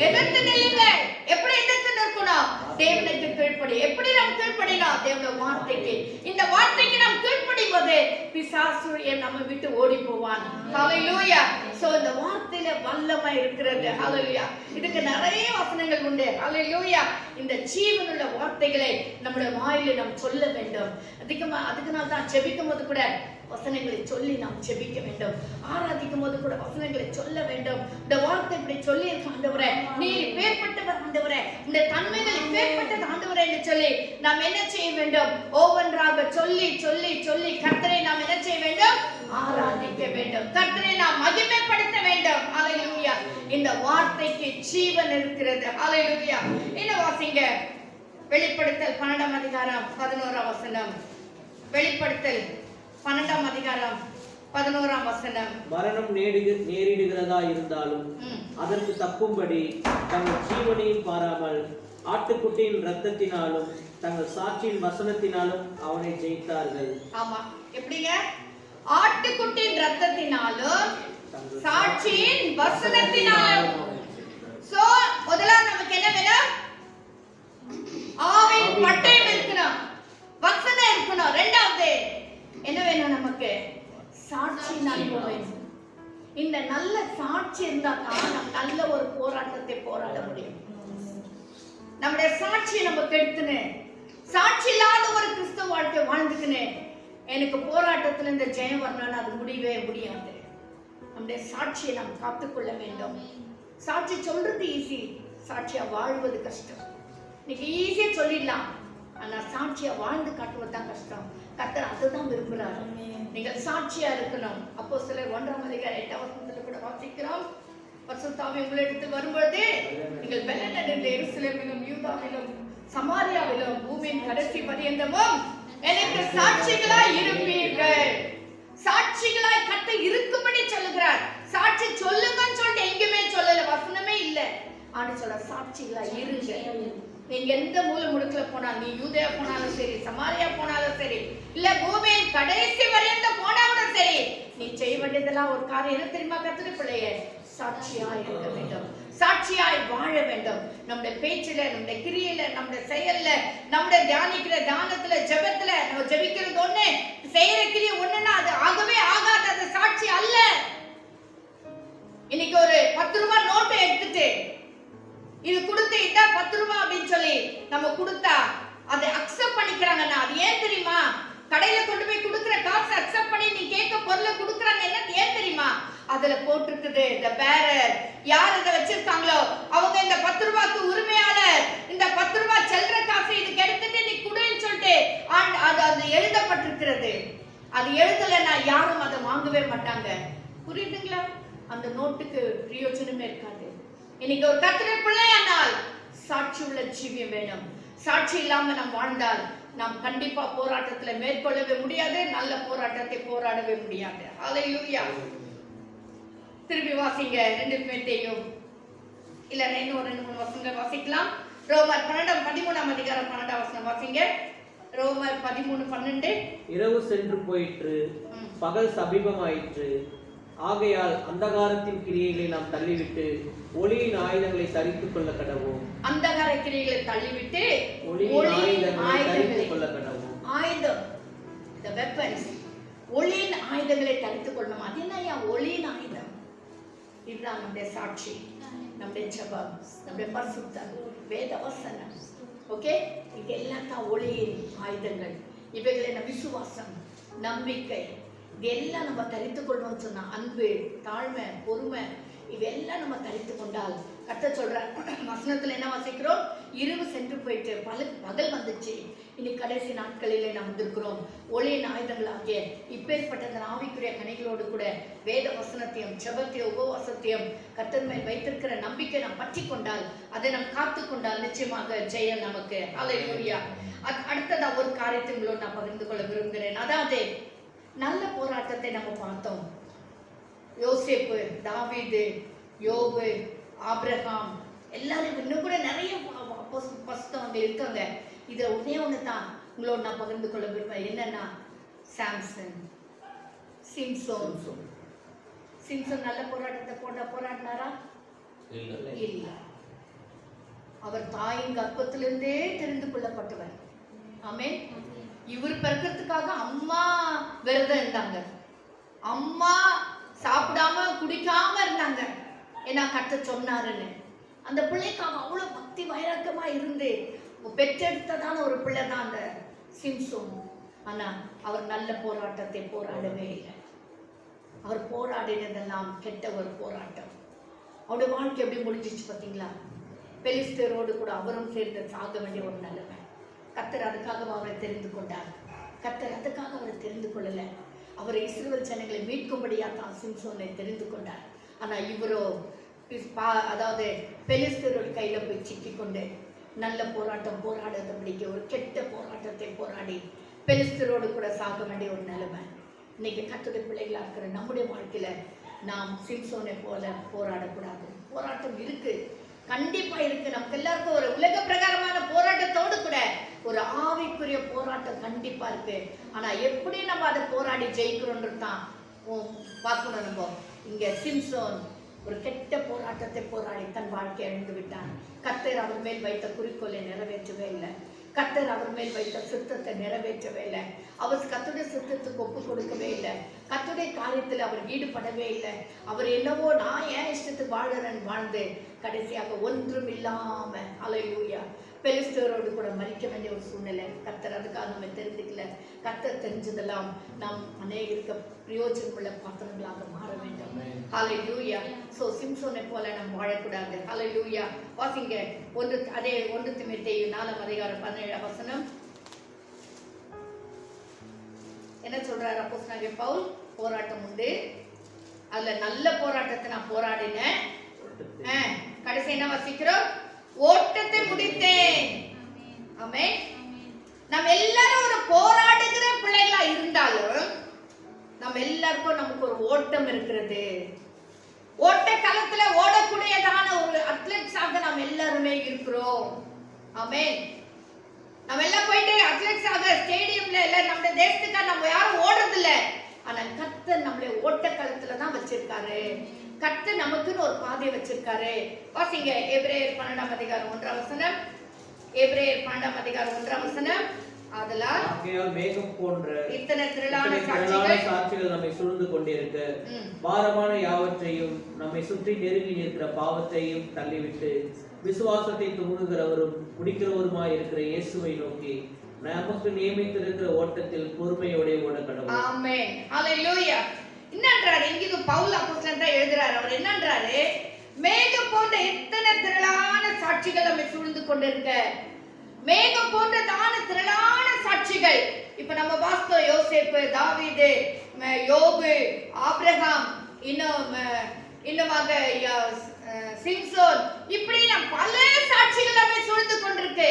எதிர்த்து நில்லுங்கள். எப்படி எதிர்த்து நிற்கணும்? தேவனுக்கு கீழ்ப்படி. எப்படி நாம் கீழ்ப்படினோம்? தேவனுடைய வார்த்தைக்கு. இந்த வார்த்தைக்கு நாம் கீழ்ப்படியும் போது பிசாசு நம்ம விட்டு ஓடி போவான். ஹalleluya. சோ இந்த வார்த்தையில வல்லமை இருக்கிறது. ஹalleluya. இதுக்கு நிறைய வசனங்கள் உண்டு. ஹalleluya. இந்த ஜீவனுள்ள வார்த்தைகளை நம்முடைய வாயிலே நாம் சொல்ல வேண்டும். அதுக்குனால தான் ஜெபிக்கும் போது கூட வசனங்களை சொல்லி நாம் ஜெபிக்க வேண்டும். ஆராதிக்கும் போது கூட வசனங்களை சொல்ல வேண்டும். இந்த வார்த்தை இப்படி சொல்லி இருக்க ஆண்டவரே, நீர் பேர்பட்டவர் ஆண்டவரே, இந்த தன்மைகள் பேர்பட்டது ஆண்டவரே என்று சொல்லி நாம் என்ன செய்ய வேண்டும்? ஒவ்வொன்றாக சொல்லி சொல்லி சொல்லி கர்த்தரை நாம் என்ன செய்ய வேண்டும்? ஆராதிக்க வேண்டும். கர்த்தரை நாம் மகிமைப்படுத்த வேண்டும். ஹalleluya. இந்த வார்த்தைக்கு ஜீவன் இருக்கிறது. ஹalleluya. என்ன வாசிங்க? வெளிப்படுத்தல் 12ஆம் அதிகாரம் 11ஆம் வசனம். வெளிப்படுத்தல் 12ஆம் அதிகாரம் 11ஆம் வசனம். மரணம் நேரிடுகிறதா இருந்தாலும் அதற்கு தப்பும்படி தங்கள் ஜீவனையும் பாராமல் ஆட்டுக்குட்டியின் இரத்தத்தினாலும் தங்கள் சாட்சியின் வசனத்தினாலும் அவனை ஜெயித்தார்கள். ஆமா, எப்படிங்க? ஆட்டுக்குட்டியின் இரத்தத்தினாலும் சாட்சியின் வசனத்தினாலும். சோ முதல்ல நமக்கு என்ன வேணும்? ஆவின் பட்டயம் இருக்கணும், வசனம் இருக்கணும். இரண்டாவது என்ன வேணும் நமக்கு? சாட்சியின் அனுபவம் வேணும். இந்த நல்ல சாட்சி இருந்தா தான் நம்ம நல்ல ஒரு போராட்டத்தை போராட முடியும். நம்முடைய சாட்சியை நம்ம கெடுத்துன்னு, சாட்சி இல்லாத ஒரு கிறிஸ்தவ வாழ்க்கை வாழ்ந்துக்குன்னு எனக்கு போராட்டத்துல இந்த ஜெயம் வரணும்னு அது முடியவே முடியாது. நம்முடைய சாட்சியை நாம் காத்துக்கொள்ள வேண்டும். சாட்சி சொல்றது ஈஸி, சாட்சியா வாழ்வது கஷ்டம். இன்னைக்கு ஈஸியா சொல்லிடலாம், ஆனா சாட்சியா வாழ்ந்து காட்டுவது தான் கஷ்டம். கர்த்தர் அதுதான் விரும்புறாரு. நீங்கள் சாட்சியா இருக்கணும். அப்போஸ்தலர் 1ஆம் அதிகாரம் 8ஆம் வசனத்துல கூட வாசிக்கிறோம். பரிசுத்தாவி உங்களிடத்தில் வரும்பொழுது நீங்கள் பெலனடைந்த எருசலேமிலும் யூதாவிலும் சமாரியாவிலும் பூமியின் கடைசி பரியந்தமும் எனக்கு சாட்சிகளாய் இருப்பீர்கள். சாட்சிகளாய் கர்த்தர் இருக்கும்படி சொல்லுகிறார். சாட்சி சொல்லுங்கன்னு சொல்லிட்டு எங்கேயுமே சொல்லல, வசனமே இல்ல. ஆனா சொல்ற சாட்சிகளாய் இருங்க. நீங்க எந்த மூலை முடுக்கல போனாலும், நீ யூதேயா போனாலும் சரி, சமாரியா போனாலும் சரி, இல்ல பூமியின் கடைசி வரையும் போனாலும் சரி, நீ செய்ய வேண்டியதெல்லாம் ஒரு காரியம் என்ன தெரியுமா? கர்த்தருடைய பிள்ளையே, சாட்சியாய் இருக்க வேண்டும், சாட்சியாய் வாழ வேண்டும். நம்முடைய பேச்சுல, நம்முடைய கிரியையில, நம்முடைய செயல்ல, நம்முடைய தியானிக்கிற தியானத்துல, ஜெபத்துல, நம்ம ஜெபிக்கிறது ஒண்ணு, செய்யற கிரியை ஒண்ணுன்னா அது ஆகவே ஆகாது. அது சாட்சி அல்ல. இன்னைக்கு ஒரு 10 ரூபாய் நோட்டை எடுத்துட்டு இது கொடுத்து இதான் 10 ரூபாய் அப்படின்னு சொல்லி நம்ம கொடுத்தா அதை அக்செப்ட் பண்ணிக்கிறாங்கன்னா அது ஏன் தெரியுமா? கடையில கொண்டு போய் கொடுக்கிற காசு அக்செப்ட் பண்ணி நீ கேட்க பொருளை கொடுக்கறாங்க. என்ன ஏன் தெரியுமா? அதுல போட்டிருக்குது the bearer. யார் இத வச்சிருக்காங்களோ அவங்க இந்த 10 ரூபாய்க்கு உரிமையாளர். இந்த 10 ரூபாய் செல்ற காசு இதுக்கு எடுத்துட்டு நீ குடுன்னு சொல்லிட்டு அது எழுதப்பட்டிருக்கிறது. அது எழுதலைன்னா யாரும் அதை வாங்கவே மாட்டாங்க. புரியுதுங்களா? அந்த நோட்டுக்கு பிரயோஜனமே இருக்காது. இன்னைக்கு ஒரு கர்த்தருடைய பிள்ளையானால் சாட்சி உள்ள ஜீவியம் வேணும். சாட்சி இல்லாம நாம் வாழ்ந்தால் நாம் கண்டிப்பா போராட்டத்துல மேற்கொள்ளவே முடியாது, நல்ல போராட்டத்தை போராடவே முடியாது. ஹalleluya. திருப்பி வாசிங்க 2 பேத்தையும் இல்ல இன்னும் 2-3 வசனங்கள் வாசிக்கலாம். ரோமர் 13ஆம் அதிகாரம் 12ஆம் வசனம் வாசிங்க. ரோமர் 13:12. இரவு சென்று போயிற்று, பகல் சமீபமாயிற்று. ஆகையால் அந்தகாரத்தின் கிரியைகளை நாம் தள்ளிவிட்டு ஒளியின் ஆயுதங்களை தரித்துக் கொள்ள கடவோம். அந்தகார கிரியைகளை தள்ளிவிட்டு ஒளியின் ஆயுதங்களை தரித்துக் கொள்ள கடவோம். ஆயுதம், the weapons, ஒளியின் ஆயுதங்களை தரித்துக் கொள்ளணும். அது என்னையா ஒளியின் ஆயுதம்? இதுதான் நம்முடைய சாட்சி, நம்முடைய ஜெபம், நம்முடைய பரிசுத்தம், வேத வசனம். ஓகே, இது எல்லாம் தான் ஒளியின் ஆயுதங்கள். இவைகளை நம்ம விசுவாசம், நம்பிக்கை, இதெல்லாம் நம்ம தரித்துக் கொள்ளணும்னு சொன்னா அன்பு, தாழ்மை, பொறுமை, இதெல்லாம் நம்ம தரித்து கொண்டால் கர்த்தர் சொல்ற வசனத்துல என்ன வாசிக்கிறோம்? இரவு சென்று போயிட்டு பகல் வந்துச்சு. இனி கடைசி நாட்களிலே நாம் வந்திருக்கிறோம். ஒளியின் ஆயுதங்களாகிய இப்பேற்பட்ட ஆவிக்குரிய கனிகளோடு கூட வேத வசனத்தையும் ஜெபத்தையும் உபவாசத்தையும் கர்த்தர் மேல் வைத்திருக்கிற நம்பிக்கை நாம் பற்றி கொண்டால், அதை நாம் காத்து கொண்டால் நிச்சயமாக ஜெயம் நமக்கு. ஹல்லேலூயா. அடுத்ததா ஒரு காரியத்தை உங்களோடு நான் பகிர்ந்து கொள்ள விரும்புகிறேன். அதாவது நல்ல போராட்டத்தை நம்ம பார்த்தோம். யோசேப்பு, தாவீது, யோபு, ஆபிரகாம், எல்லாரும் இன்னும் கூட நிறைய புஸ்தகங்கள் இருக்காங்க. இதுல ஒண்ணு தான் உங்களோட நான் பகிர்ந்து கொள்ள விரும்புறேன். என்னன்னா சாம்சன், சிம்சோன் நல்ல போராட்டத்தை போராடினாரா? இல்ல. அவர் தாயின் கர்ப்பத்திலிருந்தே தெரிந்து கொள்ளப்பட்டவர். ஆமென். இவர் பிறக்கிறதுக்காக அம்மா விரதம் இருந்தாங்க. அம்மா சாப்பிடாம குடிக்காம இருந்தாங்க. ஏன்னா கர்த்தர் சொன்னாருன்னு. அந்த பிள்ளைக்காக அவ்வளவு பக்தி வைராக்கியமா இருந்து பெற்றெடுத்ததான ஒரு பிள்ளை தான் அந்த சிம்சோன். ஆனா அவர் நல்ல போராட்டத்தை போராடவே இல்லை. அவர் போராடினதெல்லாம் கெட்ட ஒரு போராட்டம். அவருடைய வாழ்க்கை எப்படி முடிஞ்சிச்சு பார்த்தீங்களா? பெலிஸ்தரோடு கூட அவரும் சேர்ந்து சாக வேண்டிய ஒரு நிலைமை. கர்த்தர் அதுக்காக அவரை தெரிந்து கொண்டார். கர்த்தர் அதுக்காக அவரை தெரிந்து கொள்ளல. அவர் இஸ்ரவேல் ஜனங்களை மீட்கும்படியா தான் சிம்சோனை தெரிந்து கொண்டார். ஆனா இவரோ அதாவது பெலிஸ்தரோட கையில போய் சிக்கிக்கொண்டு நல்ல போராட்டம் போராடாதபடிக்கு ஒரு கெட்ட போராட்டத்தை போராடி பெலிஸ்தரோடு கூட சாக வேண்டிய ஒரு நிலைமை. இன்னைக்கு கர்த்தருடைய பிள்ளைகளா இருக்கிற நம்முடைய வாழ்க்கையில நாம் சிம்சோனை போல போராடக்கூடாது. போராட்டம் இருக்கு, கண்டிப்பா இருக்கு. நமக்கு எல்லாருக்கும் ஒரு உலக பிரகாரமான போராட்டத்தோடு கூட ஒரு ஆவிக்குரிய போராட்டம் கண்டிப்பா இருக்கு. ஆனா எப்படி நம்ம அதை போராடி ஜெயிக்கிறோன்றது தான் பார்க்கணும். நம்ம இங்க சிம்சோன் ஒரு கெட்ட போராட்டத்தை போராடி தன் வாழ்க்கையை இழந்து விட்டான். கர்த்தர் அவர் மேல் வைத்த குறிக்கோளை நிறைவேற்றவே இல்லை. கர்த்தர் அவர் மேல் வைத்த சித்தத்தை நிறைவேற்றவே இல்லை. அவர் கர்த்தருடைய சித்தத்துக்கு ஒப்பு கொடுக்கவே இல்லை. கர்த்தருடைய காரியத்தில் அவர் ஈடுபடவே இல்லை. அவர் என்னவோ நான் ஏன் இஷ்டத்துக்கு வாழறேன் வாழ்ந்து கடைசியாக ஒன்றும் இல்லாம அல்லேலூயா பெலிஸ்தரோடு கூட மறிக்க வேண்டிய ஒரு சூழ்நிலை. கர்த்தர் அதுக்காக நம்ம தெரிஞ்சுக்கல. கர்த்தர் தெரிஞ்சதெல்லாம் நாம் அநேகருக்கு பிரயோஜனமுள்ள பாத்திரங்களாக மாற வேண்டும். ஹல்லேலூயா. சோ சிம்சோனை போல நாம் வாழக்கூடாது. ஹல்லேலூயா. வாசிங்க அதே 1 தீமோத்தேயு 4:17 என்ன சொல்றாரு அப்போஸ்தலனாகிய பவுல்? போராட்டம் உண்டு, அதுல நல்ல போராட்டத்தை நான் போராடினேன். கடைசி என்ன வாசிக்கிறோம்? ஓட்டத்தை முடித்தேன். ஆமென். நம்ம எல்லாரும் ஒரு போராடுகிற பிள்ளைகளா இருந்தாலும் நம்ம எல்லாருக்கும் நமக்கு ஒரு ஓட்டம் இருக்கிறது. ஓட்ட களத்துல ஓடக்கூடியதான ஒரு அத்லெட்ஸாக நம்ம எல்லாருமே இருக்கிறோம். ஆமென். நம்ம எல்லாம் போயிட்டு அத்லெட்ஸாக ஸ்டேடியம்ல இல்ல நம்ம தேசத்துக்காக நம்ம யாரும் ஓடுறது இல்ல. ஆனா கர்த்தர் நம்மளை ஓட்ட களத்துல தான் வச்சிருக்காரு. கர்த்தர் நமக்குன்னு ஒரு பாதை வச்சிருக்காரு. வாசிங்க எபிரேயர் 12:1 எபிரேயர் 12:1 அதெல்லாம் மேகம் போன்ற இத்தனை திரளான சாட்சிகள் நம்மை சூழ்ந்து கொண்டிருக்க பாரமான யாவற்றையும் நம்மை சுற்றி நெருங்கி இருக்கிற பாவத்தையும் தள்ளிவிட்டு விசுவாசத்தை துவங்குகிறவரும் முடிக்கிறவருமாய் இருக்கிற இயேசுவை நோக்கி நமக்கு நியமித்திருக்கிற ஓட்டத்தில் பொறுமையோட ஓட கடவுள். ஆமென். ஹல்லேலூயா. என்னன்றாரு இங்க பவுல் அப்போஸ்தலன் தான் எழுதுறாரு. அவர் என்னன்றாரு? மேகம் போன்ற எத்தனை திரளான சாட்சிகள் நம்மை சூழ்ந்து கொண்டிருக்க. மேகம் போன்றதான திரளான சாட்சிகள். இப்ப நம்ம வாஸ்தவ யோசேப்பு, தாவீது, யோபு, ஆபிரகாம், இன்னுமாக சிம்சோன், இப்படி பல சாட்சிகள் நம்மை சூழ்ந்து கொண்டிருக்கு.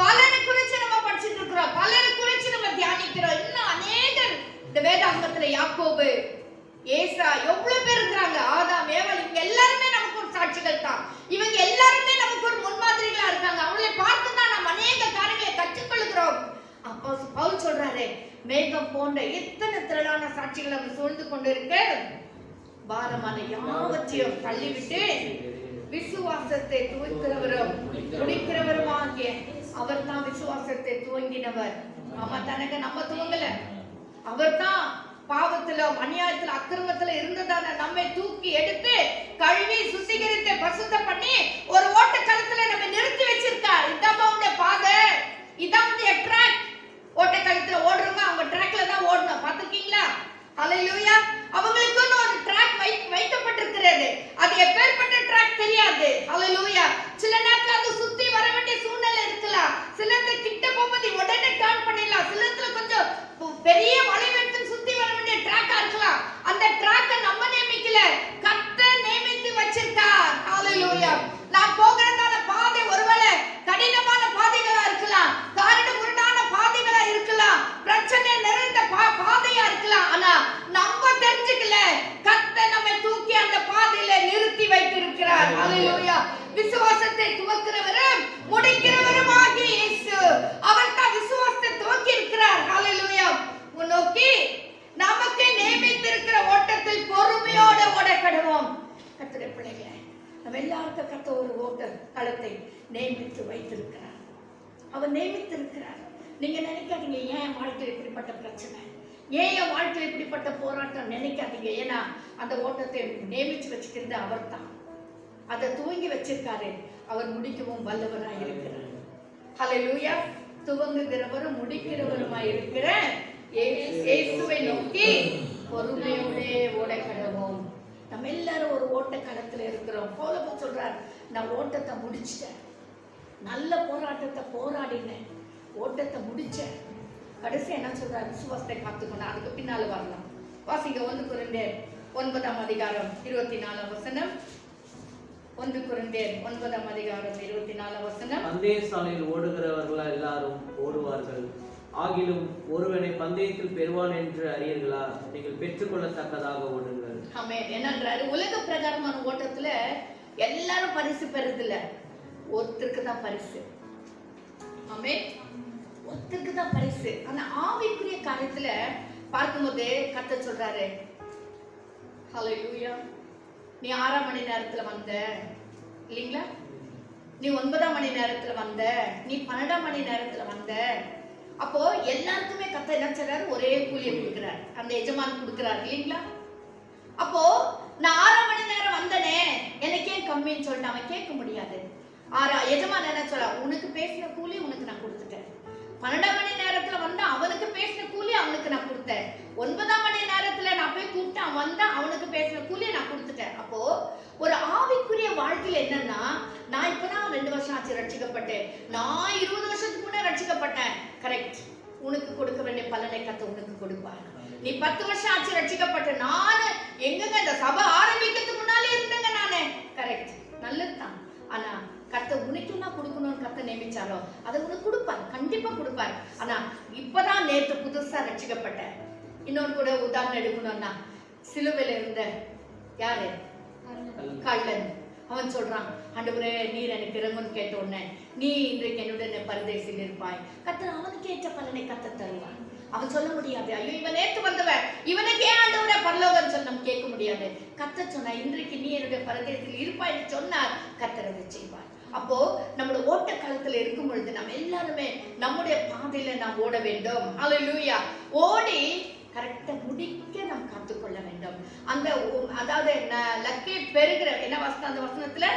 பலரை குறிச்சு நம்ம படிச்சுட்டு இருக்கிறோம், பலரை குறிச்சு நம்ம தியானிக்கிறோம். இன்னும் அநேகர் இந்த வேதாகமத்துல யாக்கோபு, ஏசா, எவ்வளவு பேர் இருக்கிறாங்க. ஆதாம், ஏவாள், இவங்க எல்லாருமே நமக்கு ஒரு சாட்சிகள் தான். இவங்க எல்லாருமே நமக்கு ஒரு முன்மாதிரிகளா இருக்காங்க. அவங்களை பார்த்து தான் நம்ம அநேக காரியங்களை கற்றுக்கொள்கிறோம். அப்போ பவுல் சொல்றாரு, மேகம் போன்ற எத்தனை திரளான சாட்சிகள் நம்ம சூழ்ந்து கொண்டிருக்க பாரமான யாவற்றையும் தள்ளிவிட்டு விசுவாசத்தை துவக்கிறவரும் முடிக்கிறவருமாகிய அவர் தான் விசுவாசத்தை துவங்கினவர். ஆமா தனக்கு நம்ம துவங்கல, அவர் தான் பாவத்துல அநியாயத்துல அக்கிரமத்துல இருந்ததான நம்மை தூக்கி எடுத்து கழுவி சுத்திகரித்து பரிசுத்த பண்ணி ஒரு ஓட்ட களத்துல நம்ம நிறுத்தி வச்சிருக்கார். இதான் உடைய பாதை, இதான் உடைய ட்ராக். ஓட்ட களத்துல ஓடுறவங்க அவங்க ட்ராக்ல தான் ஓடணும். பாத்துக்கீங்களா? ஹல்லேலூயா. அவங்களுக்குன்னு ஒரு ட்ராக் வைக்கப்பட்டிருக்கிறது. அது எப்பேற்பட்ட ட்ராக் தெரியாது. ஹல்லேலூயா. சில நேரத்துல அது சுத்தி வர வேண்டிய சூழ்நிலை இருக்கலாம். சிலது கிட்ட போகும்போது உடனே டர்ன் பண்ணிடலாம். சிலத்துல கொஞ்சம் பெரிய வளைவெடுத்து சுத்தி வர வேண்டிய ட்ராக்கா இருக்கலாம். அந்த ட்ராக்கை நம்ம நியமிக்கல, கர்த்தர் நியமித்து வச்சிருக்கார். ஹல்லேலூயா. நான் போகிறதான பாதை ஒருவேளை கடினமான பாதைகளா இருக்கலாம், காரண முரடான பாதைகளா இருக்கலாம், பிரச்சனை நிறைந்த பாதையா இருக்கலாம். ஆனா நம்ம தெரிஞ்சுக்கல, கர்த்தர் நம்மை தூக்கி அந்த பாதையில நிறுத்தி வைத்திருக்கிறார். ஹல்லேலூயா. விசுவாசத்தை துவக்கிறவரும் முடிக்கிறவருமாகிய இயேசு, அவர் தான் விசுவாசத்தை துவக்கி இருக்கிறார். ஹல்லேலூயா. முன்னோக்கி நமக்கு நியமித்திருக்கிற ஓட்டத்தில் பொறுமையோட ஓட கடவோம். கர்த்தருடைய பிள்ளைகளே, நம்ம எல்லாருக்கும் கர்த்தர் ஒரு ஓட்ட களத்தை நியமித்து வைத்திருக்கிறார். அவர் நியமித்திருக்கிறார். நீங்க நினைக்காதீங்க ஏன் வாழ்க்கையில் இப்படிப்பட்ட பிரச்சனை, ஏன் என் வாழ்க்கையில் இப்படிப்பட்ட போராட்டம் நினைக்காதீங்க. ஏன்னா அந்த ஓட்டத்தை நியமிச்சு வச்சுக்கிறது அவர் தான். அதை துவங்கி வச்சிருக்காரு. அவர் முடிக்கவும் வல்லவராய் இருக்கிறார். ஹல்லேலூயா. துவங்குகிறவரும் முடிக்கிறவருமாய் இருக்கிற இயேசுவை நோக்கி பொறுமையோட ஓட கடவோம். நம்ம எல்லாரும் ஒரு ஓட்ட களத்துல இருக்கிறோம். பவுல் சொல்றார், நான் ஓட்டத்தை முடிச்சிட்டேன், நல்ல போராட்டத்தை போராடினேன், ஓட்டத்தை முடிச்சேன். கடைசி என்ன சொல்றாரு? விசுவாசத்தை காத்துக்கணும். அதுக்கு பின்னால வரலாம். வாசிங்க 1 கொரிந்தியர் 9ஆம் அதிகாரம் 24ஆம் வசனம். 1 கொரிந்தியர் 9ஆம் அதிகாரம் 24ஆம் வசனம். பந்தய சாலையில் ஓடுகிறவர்களா எல்லாரும் ஓடுவார்கள், ஆகிலும் ஒருவனை பந்தயத்தில் பெறுவான் என்று அறியீர்களா? நீங்கள் பெற்றுக்கொள்ளத்தக்கதாக ஓடுங்கள். ஆமென். என்னன்றாரு? உலக பிரகாரமான ஓட்டத்துல எல்லாரும் பரிசு பெறதில்ல, ஒருத்தருக்கு தான் பரிசு. ஆமென். ஒருத்தருக்கு தான் பரிசு. ஆனா ஆவிக்குரிய காரியத்துல பார்க்கும்போது கர்த்தர் சொல்றாரு, ஹல்லேலூயா, நீ 6ஆம் மணி நேரத்துல வந்த இல்லீங்களா? நீ 9ஆம் மணி நேரத்துல வந்த, நீ 12ஆம் மணி நேரத்துல வந்த. அப்போ எல்லாருக்குமே கர்த்தர் என்ன செய்றாரு? ஒரே கூலியை கொடுக்கிறார். அந்த எஜமான் கொடுக்கிறார் இல்லீங்களா? அப்போ நான் 6ஆம் மணி நேரம் வந்தனே, எனக்கு ஏன் கம்மின்னு சொல்லிட்டு அவன் கேட்க முடியாது. எஜமான் என்ன சொல்ற? உனக்கு பேசின கூலி உனக்கு நான் கொடுத்துட்டேன். 12ஆம் மணி நேரத்துல வந்தா அவனுக்கு பேசின கூலி அவனுக்கு நான் கொடுத்தேன். 9ஆம் மணி நேரத்துல நான் போய் கூப்பிட்டு அவன் வந்தா அவனுக்கு பேசின கூலியை நான் கொடுத்துட்டேன். அப்போ ஒரு ஆவிக்குரிய வாழ்க்கையில என்னன்னா, நான் இப்பதான் 2 வருஷம் ஆச்சு ரட்சிக்கப்பட்டேன், நான் 20 வருஷத்துக்கு முன்னாடி ரட்சிக்கப்பட்டேன். கரெக்ட். உனக்கு கொடுக்க வேண்டிய பலனை கர்த்தர் உனக்கு கொடுப்பார். நீ 10 வருஷம் ஆச்சு ரட்சிக்கப்பட்ட, நானு எங்கங்க இந்த சபை ஆரம்பிக்கிறதுக்கு முன்னாலே இருந்தேங்க நானு. கரெக்ட், நல்லதுதான். ஆனா கர்த்தர் உனக்கு என்ன கொடுக்கணும்னு கர்த்தர் நியமிச்சாரோ அதை உனக்கு கொடுப்பார், கண்டிப்பா கொடுப்பார். ஆனா இப்பதான் நேத்து புதுசா ரட்சிக்கப்பட்ட. இன்னொரு கூட உதாரணம் எடுக்கணும்னா, சிலுவையில இருந்த யாரு? கள்ளன். அவன் சொல்றான், ஆண்டவரே நீர் எனக்கு இறங்குன்னு கேட்ட உடனே, நீ இன்றைக்கு என்னுடைய பரதேசில் இருப்பாய். கர்த்தர் அவனுக்கு ஏற்ற பலனை கர்த்தர் தருவார். அவன் சொல்ல முடியாது, ஐயோ இவன் நேற்று வந்தவன், இவனுக்கு ஏன் ஆண்டவரே பரலோகம் சொன்ன கேட்க முடியாது. கர்த்தர் சொன்னா, இன்றைக்கு நீ என்னுடைய பரதேசில் இருப்பாய் சொன்னார், கர்த்தர் அதை செய்வார். அப்போ நம்மளோட ஓட்ட காலத்துல இருக்கும் பொழுது நம்ம எல்லாருமே நம்முடைய பாதையில நாம் ஓட வேண்டும். ஹல்லேலூயா. ஓடி கரெக்டா முடிக்க நாம் காத்துக்கொள்ள வேண்டும். அந்த அதாவது லக்கை பெறுகிற என்ன வசனம்? அந்த வசனத்துல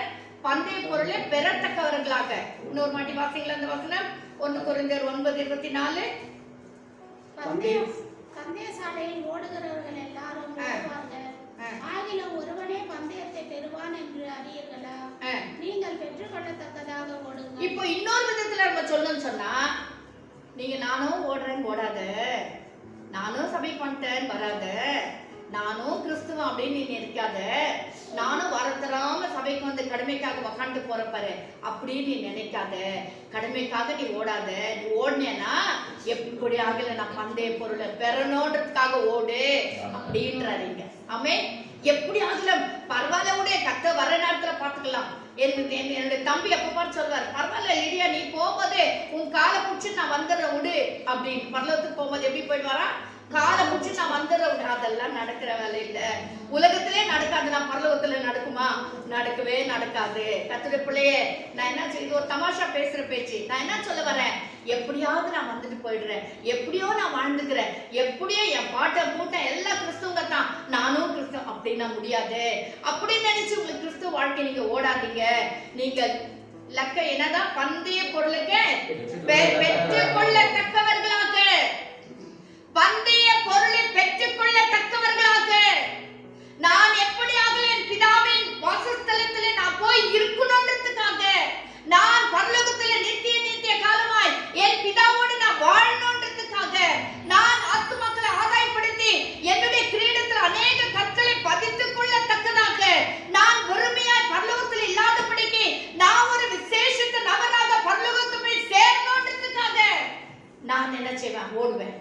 பந்தய பொருளை பெறத்தக்கவர்களாக. இன்னொரு மாட்டி வாசிங்களா அந்த வசனம்? 1 கொரிந்தியர் 9:24. பந்தய சாலையில் ஓடுகிறவர்கள் எல்லாரும் ஓடுவார்கள், ஆகிலும் ஒருவனே பந்தயத்தை பெறுவான் என்று அறியீர்களா? நீங்கள் பெற்றுக்கொள்ளத்தக்கதாக ஓடுங்கள். இப்போ இன்னொரு விதத்துல நம்ம சொல்லணும்னு சொன்னா, நீங்க நானும் ஓடுறேன் ஓடாத, நானும் சபைக்கு வந்துட்டேன் வராத, நானும் கிறிஸ்துவம் அப்படின்னு நீ நினைக்காத, நானும் வரத்தராம சபைக்கு வந்து கடமைக்காக உக்காந்து போற பாரு அப்படின்னு நீ நினைக்காத, கடமைக்காக நீ ஓடாத. நீ ஓடுனேன்னா எப்படி ஆகல நான் பந்தய பொருளை பெறணுன்றதுக்காக ஓடு அப்படின்றாருங்க. ஆமே. எப்படி ஆகல பரவாயில்ல விட, கத்த வர நேரத்துல பாத்துக்கலாம். என்னுடைய தம்பி எப்ப பாரு சொல்வாரு, பரவாயில்ல லிடியா நீ போகும்போது உன் காலை பிடிச்சி நான் வந்துடுறேன் விடு அப்படின்னு. பரலோகத்துக்கு போகும்போது எப்படி போயிடுவாரா? காலை பிடிச்சி நான் வந்துடுறேன். அதெல்லாம் நடக்கிற வேலை இல்ல, உலகத்திலே நடக்காது. நான் பரலோகத்துல நடக்குமா? நடக்கவே நடக்காது. கர்த்தருடைய பிள்ளையே, நான் என்ன இது ஒரு தமாஷா பேசுற பேச்சு. நான் என்ன சொல்ல வரேன்? எப்படியாவது நான் வந்துட்டு போயிடுறேன், எப்படியோ நான் வாழ்ந்துக்கிறேன், எப்படியோ என் பாட்டை கூட்டம் எல்லாம் கிறிஸ்துவங்க தான், நானும் கிறிஸ்துவ அப்படின்னா முடியாது. அப்படின்னு நினைச்சு உங்களுக்கு கிறிஸ்துவ வாழ்க்கை நீங்க ஓடாதீங்க. நீங்க லக்க என்னதான்? பந்தய பொருளுக்கு பெற்றுக்கொள்ளத்தக்கவர்களாக, பந்தய பொருளை பெற்றுக்கொள்ளத்தக்கவர்களாக. நான் எப்படியாக என் பிதாவின் வாசஸ்தலத்திலே நான் போய் இருக்கணும்ன்றதுக்காக, நான் பரலோகத்திலே நித்திய காலமாய் என் பிதாவோடு நான் வாழணும்ன்றதுக்காக, நான் ஆத்துமாக்களை ஆதாயப்படுத்தி என்னுடைய கிரீடத்தில் அநேக கற்களை பதித்துக் கொள்ளத்தக்கதாக, நான் வெறுமையாய் பரலோகத்தில் இல்லாதபடிக்கு நான் ஒரு விசேஷித்த நபராக பரலோகத்தை போய் சேரணும்ன்றதுக்காக நான் என்ன செய்வேன்? ஓடுவேன்.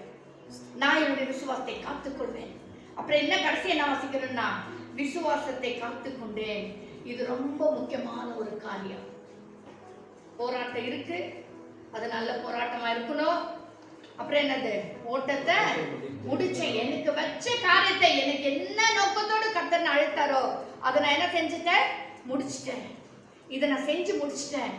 நான் என்னுடைய விசுவாசத்தை காத்துக்கொள்வேன். அப்புறம் என்ன கடைசி என்ன வாசிக்கிறேன்னா, விசுவாசத்தை காத்துக்கொண்டேன். இது ரொம்ப முக்கியமான ஒரு காரியம். போராட்டம் இருக்கு, அது நல்ல போராட்டமா இருக்கணும். அப்புறம் என்னது? ஓட்டத்தை முடிச்சேன். எனக்கு வச்ச காரியத்தை, எனக்கு என்ன நோக்கத்தோடு கர்த்தர் அழைத்தாரோ அதை நான் என்ன செஞ்சுட்டேன்? முடிச்சிட்டேன். இதை நான் செஞ்சு முடிச்சிட்டேன்.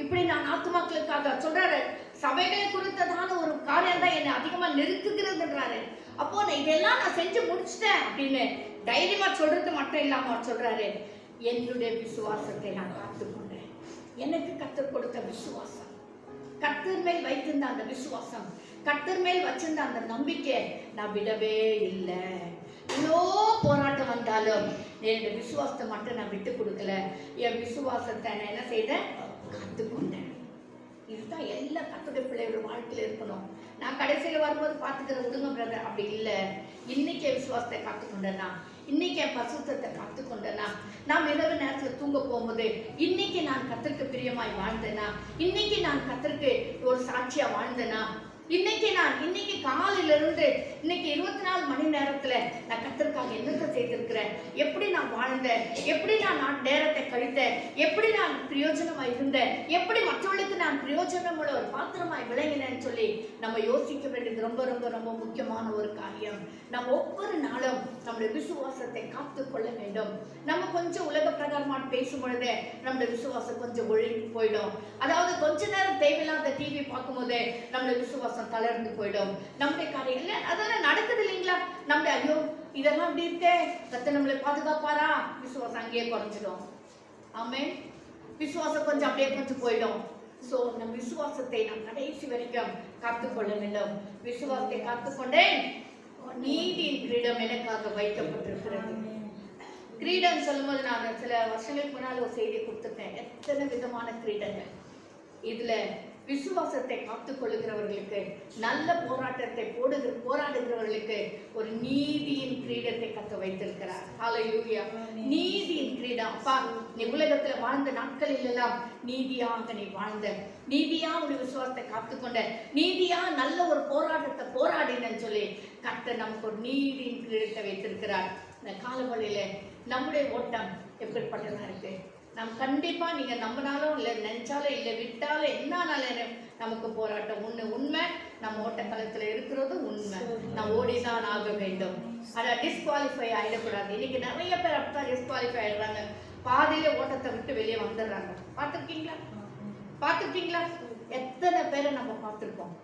இப்படி நான் ஆத்துமாக்களுக்காக சொல்றாரு. சபைகளை குறித்ததான ஒரு காரியம் தான் என்னை அதிகமா நெருக்குகிறதுன்றாரு. அப்போ இதெல்லாம் நான் செஞ்சு முடிச்சிட்டேன் அப்படின்னு தைரியமா சொல்றது மட்டும் இல்லாம சொல்றாரு, என்னுடைய விசுவாசத்தை நான் காத்துக்கொண்டேன். எனக்கு கர்த்தர் கொடுத்த விசுவாசம், கர்த்தர் மேல் வைத்திருந்த அந்த விசுவாசம், கர்த்தர் மேல் வச்சிருந்த அந்த நம்பிக்கை நான் விடவே இல்லை. இவ்வளோ போராட்டம் வந்தாலும் என்னுடைய விசுவாசத்தை மட்டும் நான் விட்டு கொடுக்கல. என் விசுவாசத்தை நான் என்ன செய்தேன்? காத்துக்கொண்டேன். இதுதான் எல்லா கர்த்தருடைய பிள்ளை ஒரு வாழ்க்கையில இருக்கணும். நான் கடைசியில வரும்போது பார்த்துக்கிற விடுங்க பிரதர், அப்படி இல்லை. இன்னைக்கு விசுவாசத்தை காத்துக்கொண்டேன்னா, இன்னைக்கு என் பரிசுத்தத்தை காத்துக்கொண்டேன்னா, நான் இரவு நேரத்தில் தூங்க போகும்போது இன்னைக்கு நான் கர்த்தருக்கு பிரியமாய் வாழ்ந்தேனா, இன்னைக்கு நான் கர்த்தருக்கு ஒரு சாட்சியா வாழ்ந்தேனா, இன்னைக்கு காலையில இருந்து இன்னைக்கு 24 மணி நேரத்துல நான் கர்த்தருக்காக என்னத்தை செய்திருக்கிறேன், எப்படி நான் வாழ்ந்தேன், எப்படி நான் நேரத்தை கழித்தேன், எப்படி நான் பிரயோஜனமா இருந்தேன், எப்படி மற்றவர்களுக்கு நான் பிரயோஜனம் உள்ள ஒரு பாத்திரமாய் விளங்கினேன்னு சொல்லி நம்ம யோசிக்க வேண்டியது ரொம்ப ரொம்ப ரொம்ப முக்கியமான ஒரு காரியம். நம்ம ஒவ்வொரு நாளும் நம்முடைய விசுவாசத்தை காத்து கொள்ள வேண்டும். நம்ம கொஞ்சம் உலக பிரகாரமா பேசும் பொழுதே நம்முடைய விசுவாசம் கொஞ்சம் ஒழுங்கி போயிடும். அதாவது கொஞ்ச நேரம் தேவையில்லாத டிவி பார்க்கும் போதே நம்முடைய விசுவாசம் தளர்ந்து போயிடும். நம்முடைய காரியங்கள் அதெல்லாம் நடக்குது இல்லைங்களா? நம்முடைய ஐயோ இதெல்லாம் இப்படி இருக்கே, கர்த்தர் நம்மளை பாதுகாப்பாரா, விசுவாசம் அங்கேயே குறைஞ்சிடும். ஆமென். விசுவாசம் கொஞ்சம் அப்படியே கொஞ்சம் போயிடும். சோ நம் விசுவாசத்தை நாம் கடைசி வரைக்கும் காத்துக்கொள்ள வேண்டும். விசுவாசத்தை காத்துக்கொண்டேன், நீதியின் கிரீடம் எனக்காக வைக்கப்பட்டிருக்கிறது. கிரீடம் சொல்லும்போது நான் சில வருஷங்களுக்கு முன்னால் ஒரு செய்தி கொடுத்துருக்கேன். எத்தனை விதமான கிரீடங்கள். இதுல விசுவாசத்தை காத்துக் கொள்ளுகிறவர்களுக்கு, நல்ல போராட்டத்தை போராடுகிறவர்களுக்கு ஒரு நீதியின் கிரீடத்தை கத்த வைத்திருக்கிறார். ஹல்லேலூயா. நீதியின் கிரீடம். அப்பா, நீ உலகத்துல வாழ்ந்த நாட்களில் எல்லாம் நீதியாக நீ வாழ்ந்த, நீதியா ஒரு விசுவாசத்தை காத்துக்கொண்ட, நீதியா நல்ல ஒரு போராட்டத்தை போராடினன்னு சொல்லி கர்த்தர் நமக்கு ஒரு நீதியின் கிரீடத்தை வைத்திருக்கிறார். இந்த காலவழியில நம்முடைய ஓட்டம் எப்படிப்பட்டதா இருக்கு? நாம் கண்டிப்பா நீங்க நம்பினாலும் இல்லை, நினைச்சாலும் இல்லை, விட்டாலும் என்னாலும் நமக்கு போராட்டம் உண்மை. நம்ம ஓட்டக்களத்துல இருக்கிறது உண்மை. நான் ஓடிதான் ஆக வேண்டும். அதை டிஸ்குவாலிஃபை ஆயிடக்கூடாது. இன்னைக்கு நிறைய பேர் அப்படித்தான் டிஸ்குவாலிஃபை ஆயிடுறாங்க. பாதியில ஓட்டத்தை விட்டு வெளியே வந்துடுறாங்க. பார்த்துருக்கீங்களா? எத்தனை பேரை நம்ம பார்த்திருக்கோம்?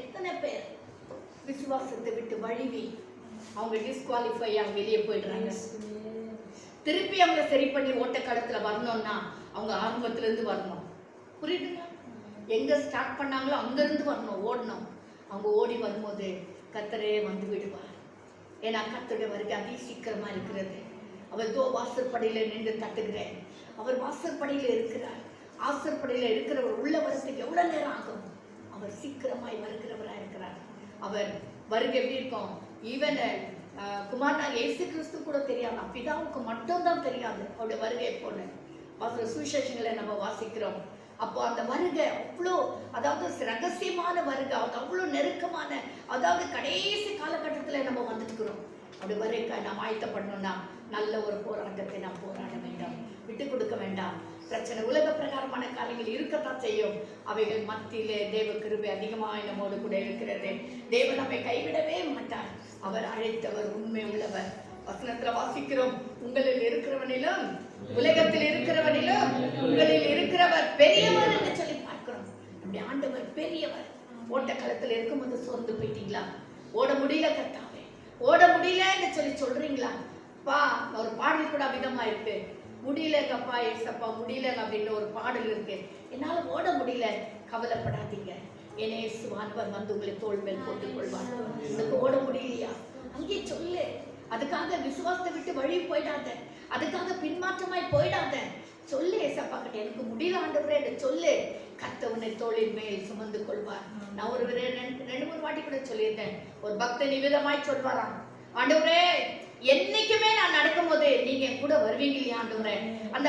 எத்தனை பேர் விசுவாசத்தை விட்டு வழிவி அவங்க டிஸ்குவாலிஃபை ஆகி வெளியே போயிடுறாங்க. திருப்பி அவங்க சரி பண்ணி ஓட்டக்காலத்துல வரணும்னா அவங்க ஆரம்பத்துல இருந்து வரணும். புரியுதுங்களா? எங்க ஸ்டார்ட் பண்ணாங்களோ அங்க இருந்து வரணும், ஓடணும். அவங்க ஓடி வரும்போது கர்த்தரே வந்து விடுவார். ஏன்னா கர்த்தருடைய வருகை அதி சீக்கிரமா இருக்கிறது. அவர் வாசற்படியில நின்று தட்டுகிறேன். அவர் வாசற்படியில இருக்கிறார். வாசற்படியில இருக்கிறவர் உள்ள வரத்துக்கு எவ்வளவு நேரம் ஆகும்? அவர் சீக்கிரமாய் வருகிறவரா இருக்கிறார். அவர் வருகை எப்படி இருக்கும்? ஈவன் குமாரனா இயேசு கிறிஸ்து கூட தெரியாது, பிதாவுக்கு மட்டும்தான் தெரியாது அவருடைய வருகை போல. சுவிசேஷங்களை நம்ம வாசிக்கிறோம். அப்போ அந்த வருகை அவ்வளோ, அதாவது ரகசியமான வருகை, அது அவ்வளோ நெருக்கமான, அதாவது கடைசி காலகட்டத்தில் நம்ம வந்துட்டுக்கிறோம். அப்படி வருகை நாம் ஆயத்தப்படணும்னா நல்ல ஒரு போராட்டத்தை நாம் போராட வேண்டாம், விட்டு கொடுக்க வேண்டாம். பிரச்சனை உலக பிரகாரமான காரியங்கள் இருக்கத்தான் செய்யும். அவைகள் மத்தியிலே தேவ கிருபை அதிகமாக நம்மோடு கூட இருக்கிறது. தேவன் நம்மை கைவிடவே மாட்டார். அவர் அழைத்தவர் உண்மை உள்ளவர். வசனத்துல வாசிக்கிறோம், உங்களில் இருக்கிறவனிலும் உலகத்தில் இருக்கிறவனிலும் உங்களில் இருக்கிறவர் பெரியவர் என்று சொல்லி பார்க்கிறோம். நம்முடைய ஆண்டவர் பெரியவர். ஓட்டக்களத்தில் இருக்கும்போது சோர்ந்து போயிட்டீங்களா? ஓட முடியல கர்த்தாவே, ஓட முடியலன்னு சொல்லி சொல்றீங்களா? பா, ஒரு பாடல் கூட விதமா இருக்கு. முடியலங்கப்பா ஏசப்பா, முடியலங்க அப்படின்னு ஒரு பாடல் இருக்கு. என்னால ஓட முடியல, கவலைப்படாதீங்க. இயேசுவானவர் வந்து உங்களை தோள் மேல் போட்டுக் கொள்வார். உனக்கு ஓட முடியலையா? அங்கே சொல்லு. அதுக்காக விசுவாசத்தை விட்டு வழி போயிடாத, அதுக்காக பின்மாற்றமாய் போயிடாத. சொல்லு, ஏசப்பா கிட்ட எனக்கு முடியல ஆண்டவரே சொல்லு. கர்த்தர் உன்னை தோளின் மேல் சுமந்து கொள்வார். நான் ஒரு 2-3 வாட்டி கூட சொல்லியிருந்தேன். ஒரு பக்தன் நிவிதமாய் சொல்வாராம், ஆண்டவரே என்னைக்குமே நான் நடக்கும் போது நீங்க கூட வருவீங்க இல்லையா ஆண்டவரே? அந்த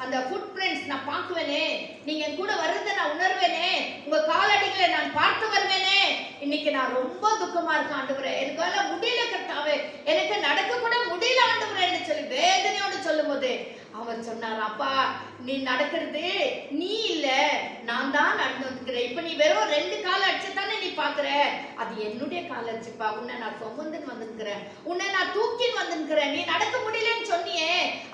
அந்த ஃபுட் பிரிண்ட்ஸ் நான் பார்க்குவேனே, நீங்க கூட வர்றதை நான் உணர்வேனே, உங்க காலடிகளை நான் பார்த்து வருவேனே. இன்னைக்கு நான் ரொம்ப துக்கமா இருக்கேன் ஆண்டவரே, எனக்கு முடியல கர்த்தாவே, எனக்கு நடக்க கூட முடியல ஆண்டவரேன்னு சொல்லி வேதனையோடு சொல்லும் போது அவர் சொன்னார், அப்பா நீ நடக்கிறது நீ இல்ல, நான் தான் நடந்து வந்துக்கிறேன். இப்ப நீ வெறும் 2 கால அடிச்சுதானே நீ பாக்குற, அது என்னுடைய கால அடிச்சுப்பா. உன்னை நான் சுமந்துன்னு வந்துக்கிறேன், உன்னை நான் தூக்கின்னு வந்துக்கிறேன். நீ நடக்க முடியலன்னு சொன்னியே,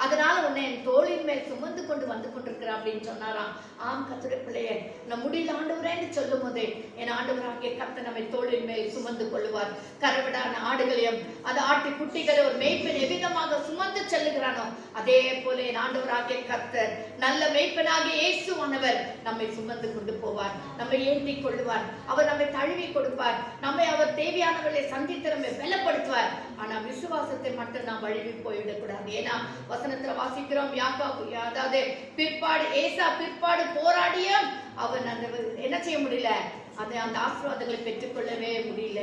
அதனால உன்னை என் தோளின் மேல் சுமந்து கொண்டு வந்து கொண்டிருக்கிறேன் அப்படின்னு சொன்னாராம். ஆம் கர்த்தருடைய பிள்ளையே, நான் முடியல ஆண்டவரேன்னு சொல்லும் போது என் ஆண்டவராகிய கர்த்தர் நம்மை தோளின் மேல் சுமந்து கொள்ளுவார். கரவிடான ஆடுகளையும் அது ஆட்டு குட்டிகளை ஒரு மேய்ப்பன் எவ்விதமாக சுமந்து செல்லுகிறானோ, அதே போல என் ஆண்டவராகிய கர்த்தர் நல்ல மேய்ப்பனாகிய இயேசுவானவர் நம்மை சுமந்து கொண்டு போவார், நம்மை ஏந்தி கொள்ளுவார், அவர் நம்மை தழுவி கொடுப்பார், நம்மை அவர் தேவையானவர்களை சந்தித்து நம்மை பலப்படுத்துவார். ஆனா விசுவாசத்தை மட்டும் நாம் வழுவி போய்விடக்கூடாது. ஏன்னா வசனத்துல வாசிக்கிறோம், யாக்கோபு அதாவது பிற்பாடு ஏசா பிற்பாடு போராடியும் அவன் அந்த என்ன செய்ய முடியல, அந்த ஆசீர்வாதங்களை பெற்றுக்கொள்ளவே முடியல.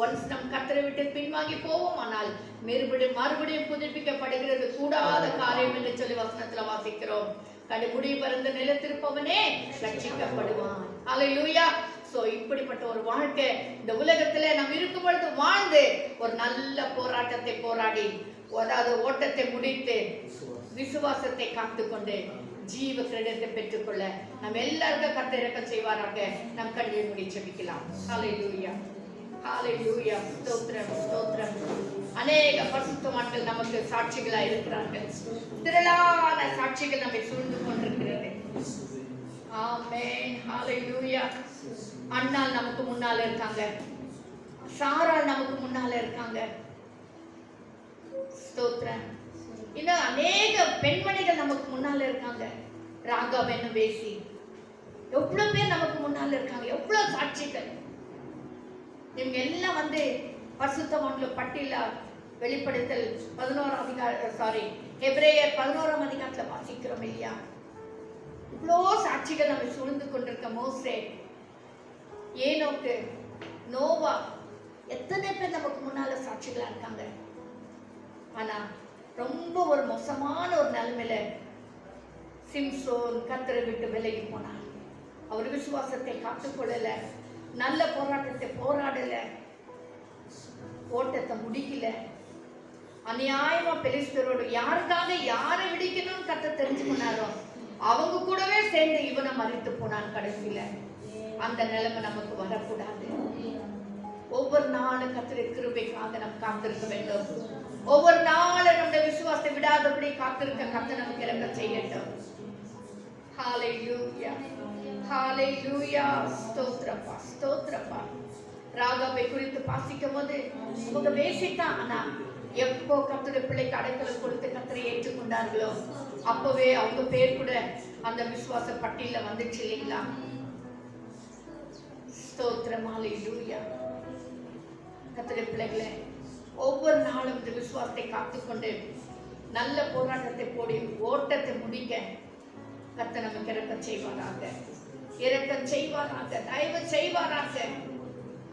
ஒன்ஸ் நம் கர்த்தரை விட்டு பின்வாங்கி போவோம், ஆனால் மறுபடியும் புதுப்பிக்கப்படுகிறது கூடாத காரியம் என்று சொல்லி வசனத்துல வாசிக்கிறோம். கடைமுடி பறந்து நிலத்திருப்பவனே ரட்சிக்கப்படுவான். அல்லேலூயா. சோ இப்படிப்பட்ட ஒரு வாழ்க்கை இந்த உலகத்துல நாம் இருக்கும் பொழுது வாழ்ந்து ஒரு நல்ல போராட்டத்தை போராடி, அதாவது ஓட்டத்தை முடித்து விசுவாசத்தை காத்துக்கொண்டு ஜீவ கிரீடத்தை பெற்றுக்கொள்ள நம்ம எல்லாருக்கும் கர்த்தர் இரக்கம் செய்வாராக. நம் கண்களை மூடி ஜெபிக்கலாம். ஹல்லேலூயா, ஹல்லேலூயா. ஸ்தோத்திரம், ஸ்தோத்திரம். அநேக பரிசுத்தவான்கள் நமக்கு சாட்சிகளா இருக்கிறார்கள். திரளான சாட்சிகள் நம்மை சூழ்ந்து கொண்டிருக்கிறது. ஆமென், ஹல்லேலூயா. அண்ணால் நமக்கு முன்னால இருக்காங்க, சாராள் நமக்கு முன்னால இருக்காங்க. ஸ்தோத்திரம். இன்னும் அநேக பெண்மணிகள் நமக்கு முன்னால இருக்காங்க. ராகாப் என்னும் வேசி, எவ்வளவு பேர் நமக்கு முன்னால இருக்காங்க, எவ்வளவு சாட்சிகள். இவங்க எல்லாம் பரிசுத்தவான்கள் பட்டியல வெளிப்படுத்தல் 11 எபிரேயர் 11 அதிகாரத்துல வாசிக்கிறோம் இல்லையா? இவ்வளோ சாட்சிகள் நம்ம சூழ்ந்து கொண்டிருக்க. மோசே, ஏனோக்கு, நோவா, எத்தனை பேர் நமக்கு முன்னால சாட்சிகளா இருக்காங்க. ஆனா ரொம்ப ஒரு மோசமான ஒரு நிலைமையில சிம்சோன் கர்த்தரை விட்டு விலகி போனார். அவர் விசுவாசத்தை காத்துக்கொள்ளல, நல்ல போராட்டத்தை போராடல, ஓட்டத்தை முடிக்கல. அநியாயமா பெலிஸ்தரோடு யாருக்காக யாரை விடிக்கணும்னு கர்த்தர் தெரிஞ்சு கொண்டாரோ அவங்க கூடவே சேர்ந்து இவனை மறித்து போனான். கடைசியில அந்த நிலைமை நமக்கு வரக்கூடாது. ஒவ்வொரு நாளும் கர்த்தருடைய கிருபைக்காக நாம் காத்திருக்க வேண்டும். ஒவ்வொரு நாளும் நம்முடைய விசுவாசத்தை விடாதபடி காத்திருக்க கர்த்தர் நமக்கு இரக்கம் செய்யட்டும். ஹல்லேலூயா, ஹல்லேலூயா. ஸ்தோத்திரப்பா, ஸ்தோத்திரப்பா. ராகாபை குறித்து வாசிக்கும் போது அவங்க வேசித்தான், ஆனா எப்போ கர்த்தருடைய பிள்ளைக்கு அடைக்கலம் கொடுத்து கர்த்தரை ஏற்றுக்கொண்டார்களோ அப்பவே அவங்க பேர் கூட அந்த விசுவாச பட்டியல வந்துச்சு இல்லைங்களா? ஸ்தோத்திரம், ஹல்லேலூயா. கர்த்தருடைய பிள்ளைகளே, ஒவ்வொரு நாளும் இந்த விசுவாசத்தை காத்துக்கொண்டு நல்ல போராட்டத்தை போடி ஓட்டத்தை முடிக்க கர்த்தர் நமக்கு இரக்கம் செய்வாராக, இரக்கம் செய்வாராக, தயவு செய்வாராக.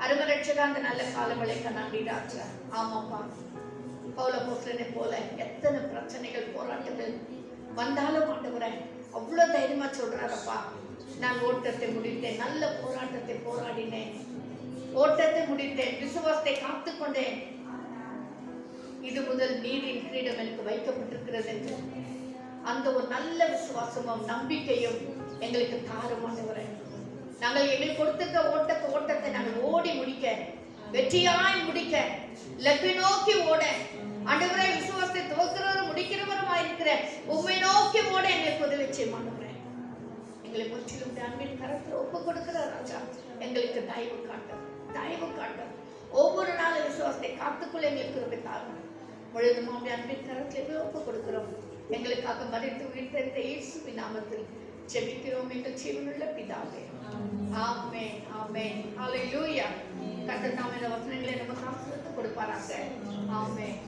அருமரட்சகா அந்த நல்ல காலங்களை நன்றி ராஜா. ஆமாப்பா, பவுலப்போஸ்தலனை போல எத்தனை பிரச்சனைகள் போராட்டங்கள் வந்தாலும் ஆண்டவரே அவ்வளவு தைரியமா சொல்றாரப்பா, நான் ஓட்டத்தை முடித்தேன், நல்ல போராட்டத்தை போராடினேன், ஓட்டத்தை முடித்தேன், விசுவாசத்தை காத்துக்கொண்டேன், இது முதல் நீதியின் கிரீடம் எனக்கு வைக்கப்பட்டிருக்கிறது என்று அந்த ஒரு நல்ல விசுவாசமும் நம்பிக்கையும் எங்களுக்கு தாரும் ஆண்டவரே. நாங்கள் எங்களுக்கு கொடுத்திருக்க ஓட்டத்தை நாங்கள் ஓடி முடிக்க, வெற்றியாய் முடிக்க, இலக்கை நோக்கி ஓட ஆண்டவரே, விசுவாசத்தை துவக்கிறவரும் முடிக்கிறவருமாய் இருக்கிற உம்மை நோக்கி ஓட எங்களுக்கு உதவி செய்யும் ஆண்டவரே. எங்களை முற்றிலும் அன்பின் கரத்தில் ஒப்பு கொடுக்கிற ராஜா, எங்களுக்கு தயவு காட்டும், தயவு காட்டும். ஒவ்வொரு நாளும் விசுவாசத்தை காத்துக்குள்ள எங்களுக்கு கிருபை தாரும். முழுதும் அன்பின் கரத்தில் ஒப்பு கொடுக்கிறோம். எங்களுக்காக மரித்து உயிர்த்தெழுந்த இயேசுவின் நாமத்தில் ஜெபிக்கிறோம் எங்கள் ஜீவனுள்ள பிதாவே. ஆமென், ஆமென், ஹல்லேலூயா. கர்த்தர் தாமே இந்த வசனங்களை நமக்கு ஆசீர்வாதத்தை கொடுப்பாராக. ஆமென்.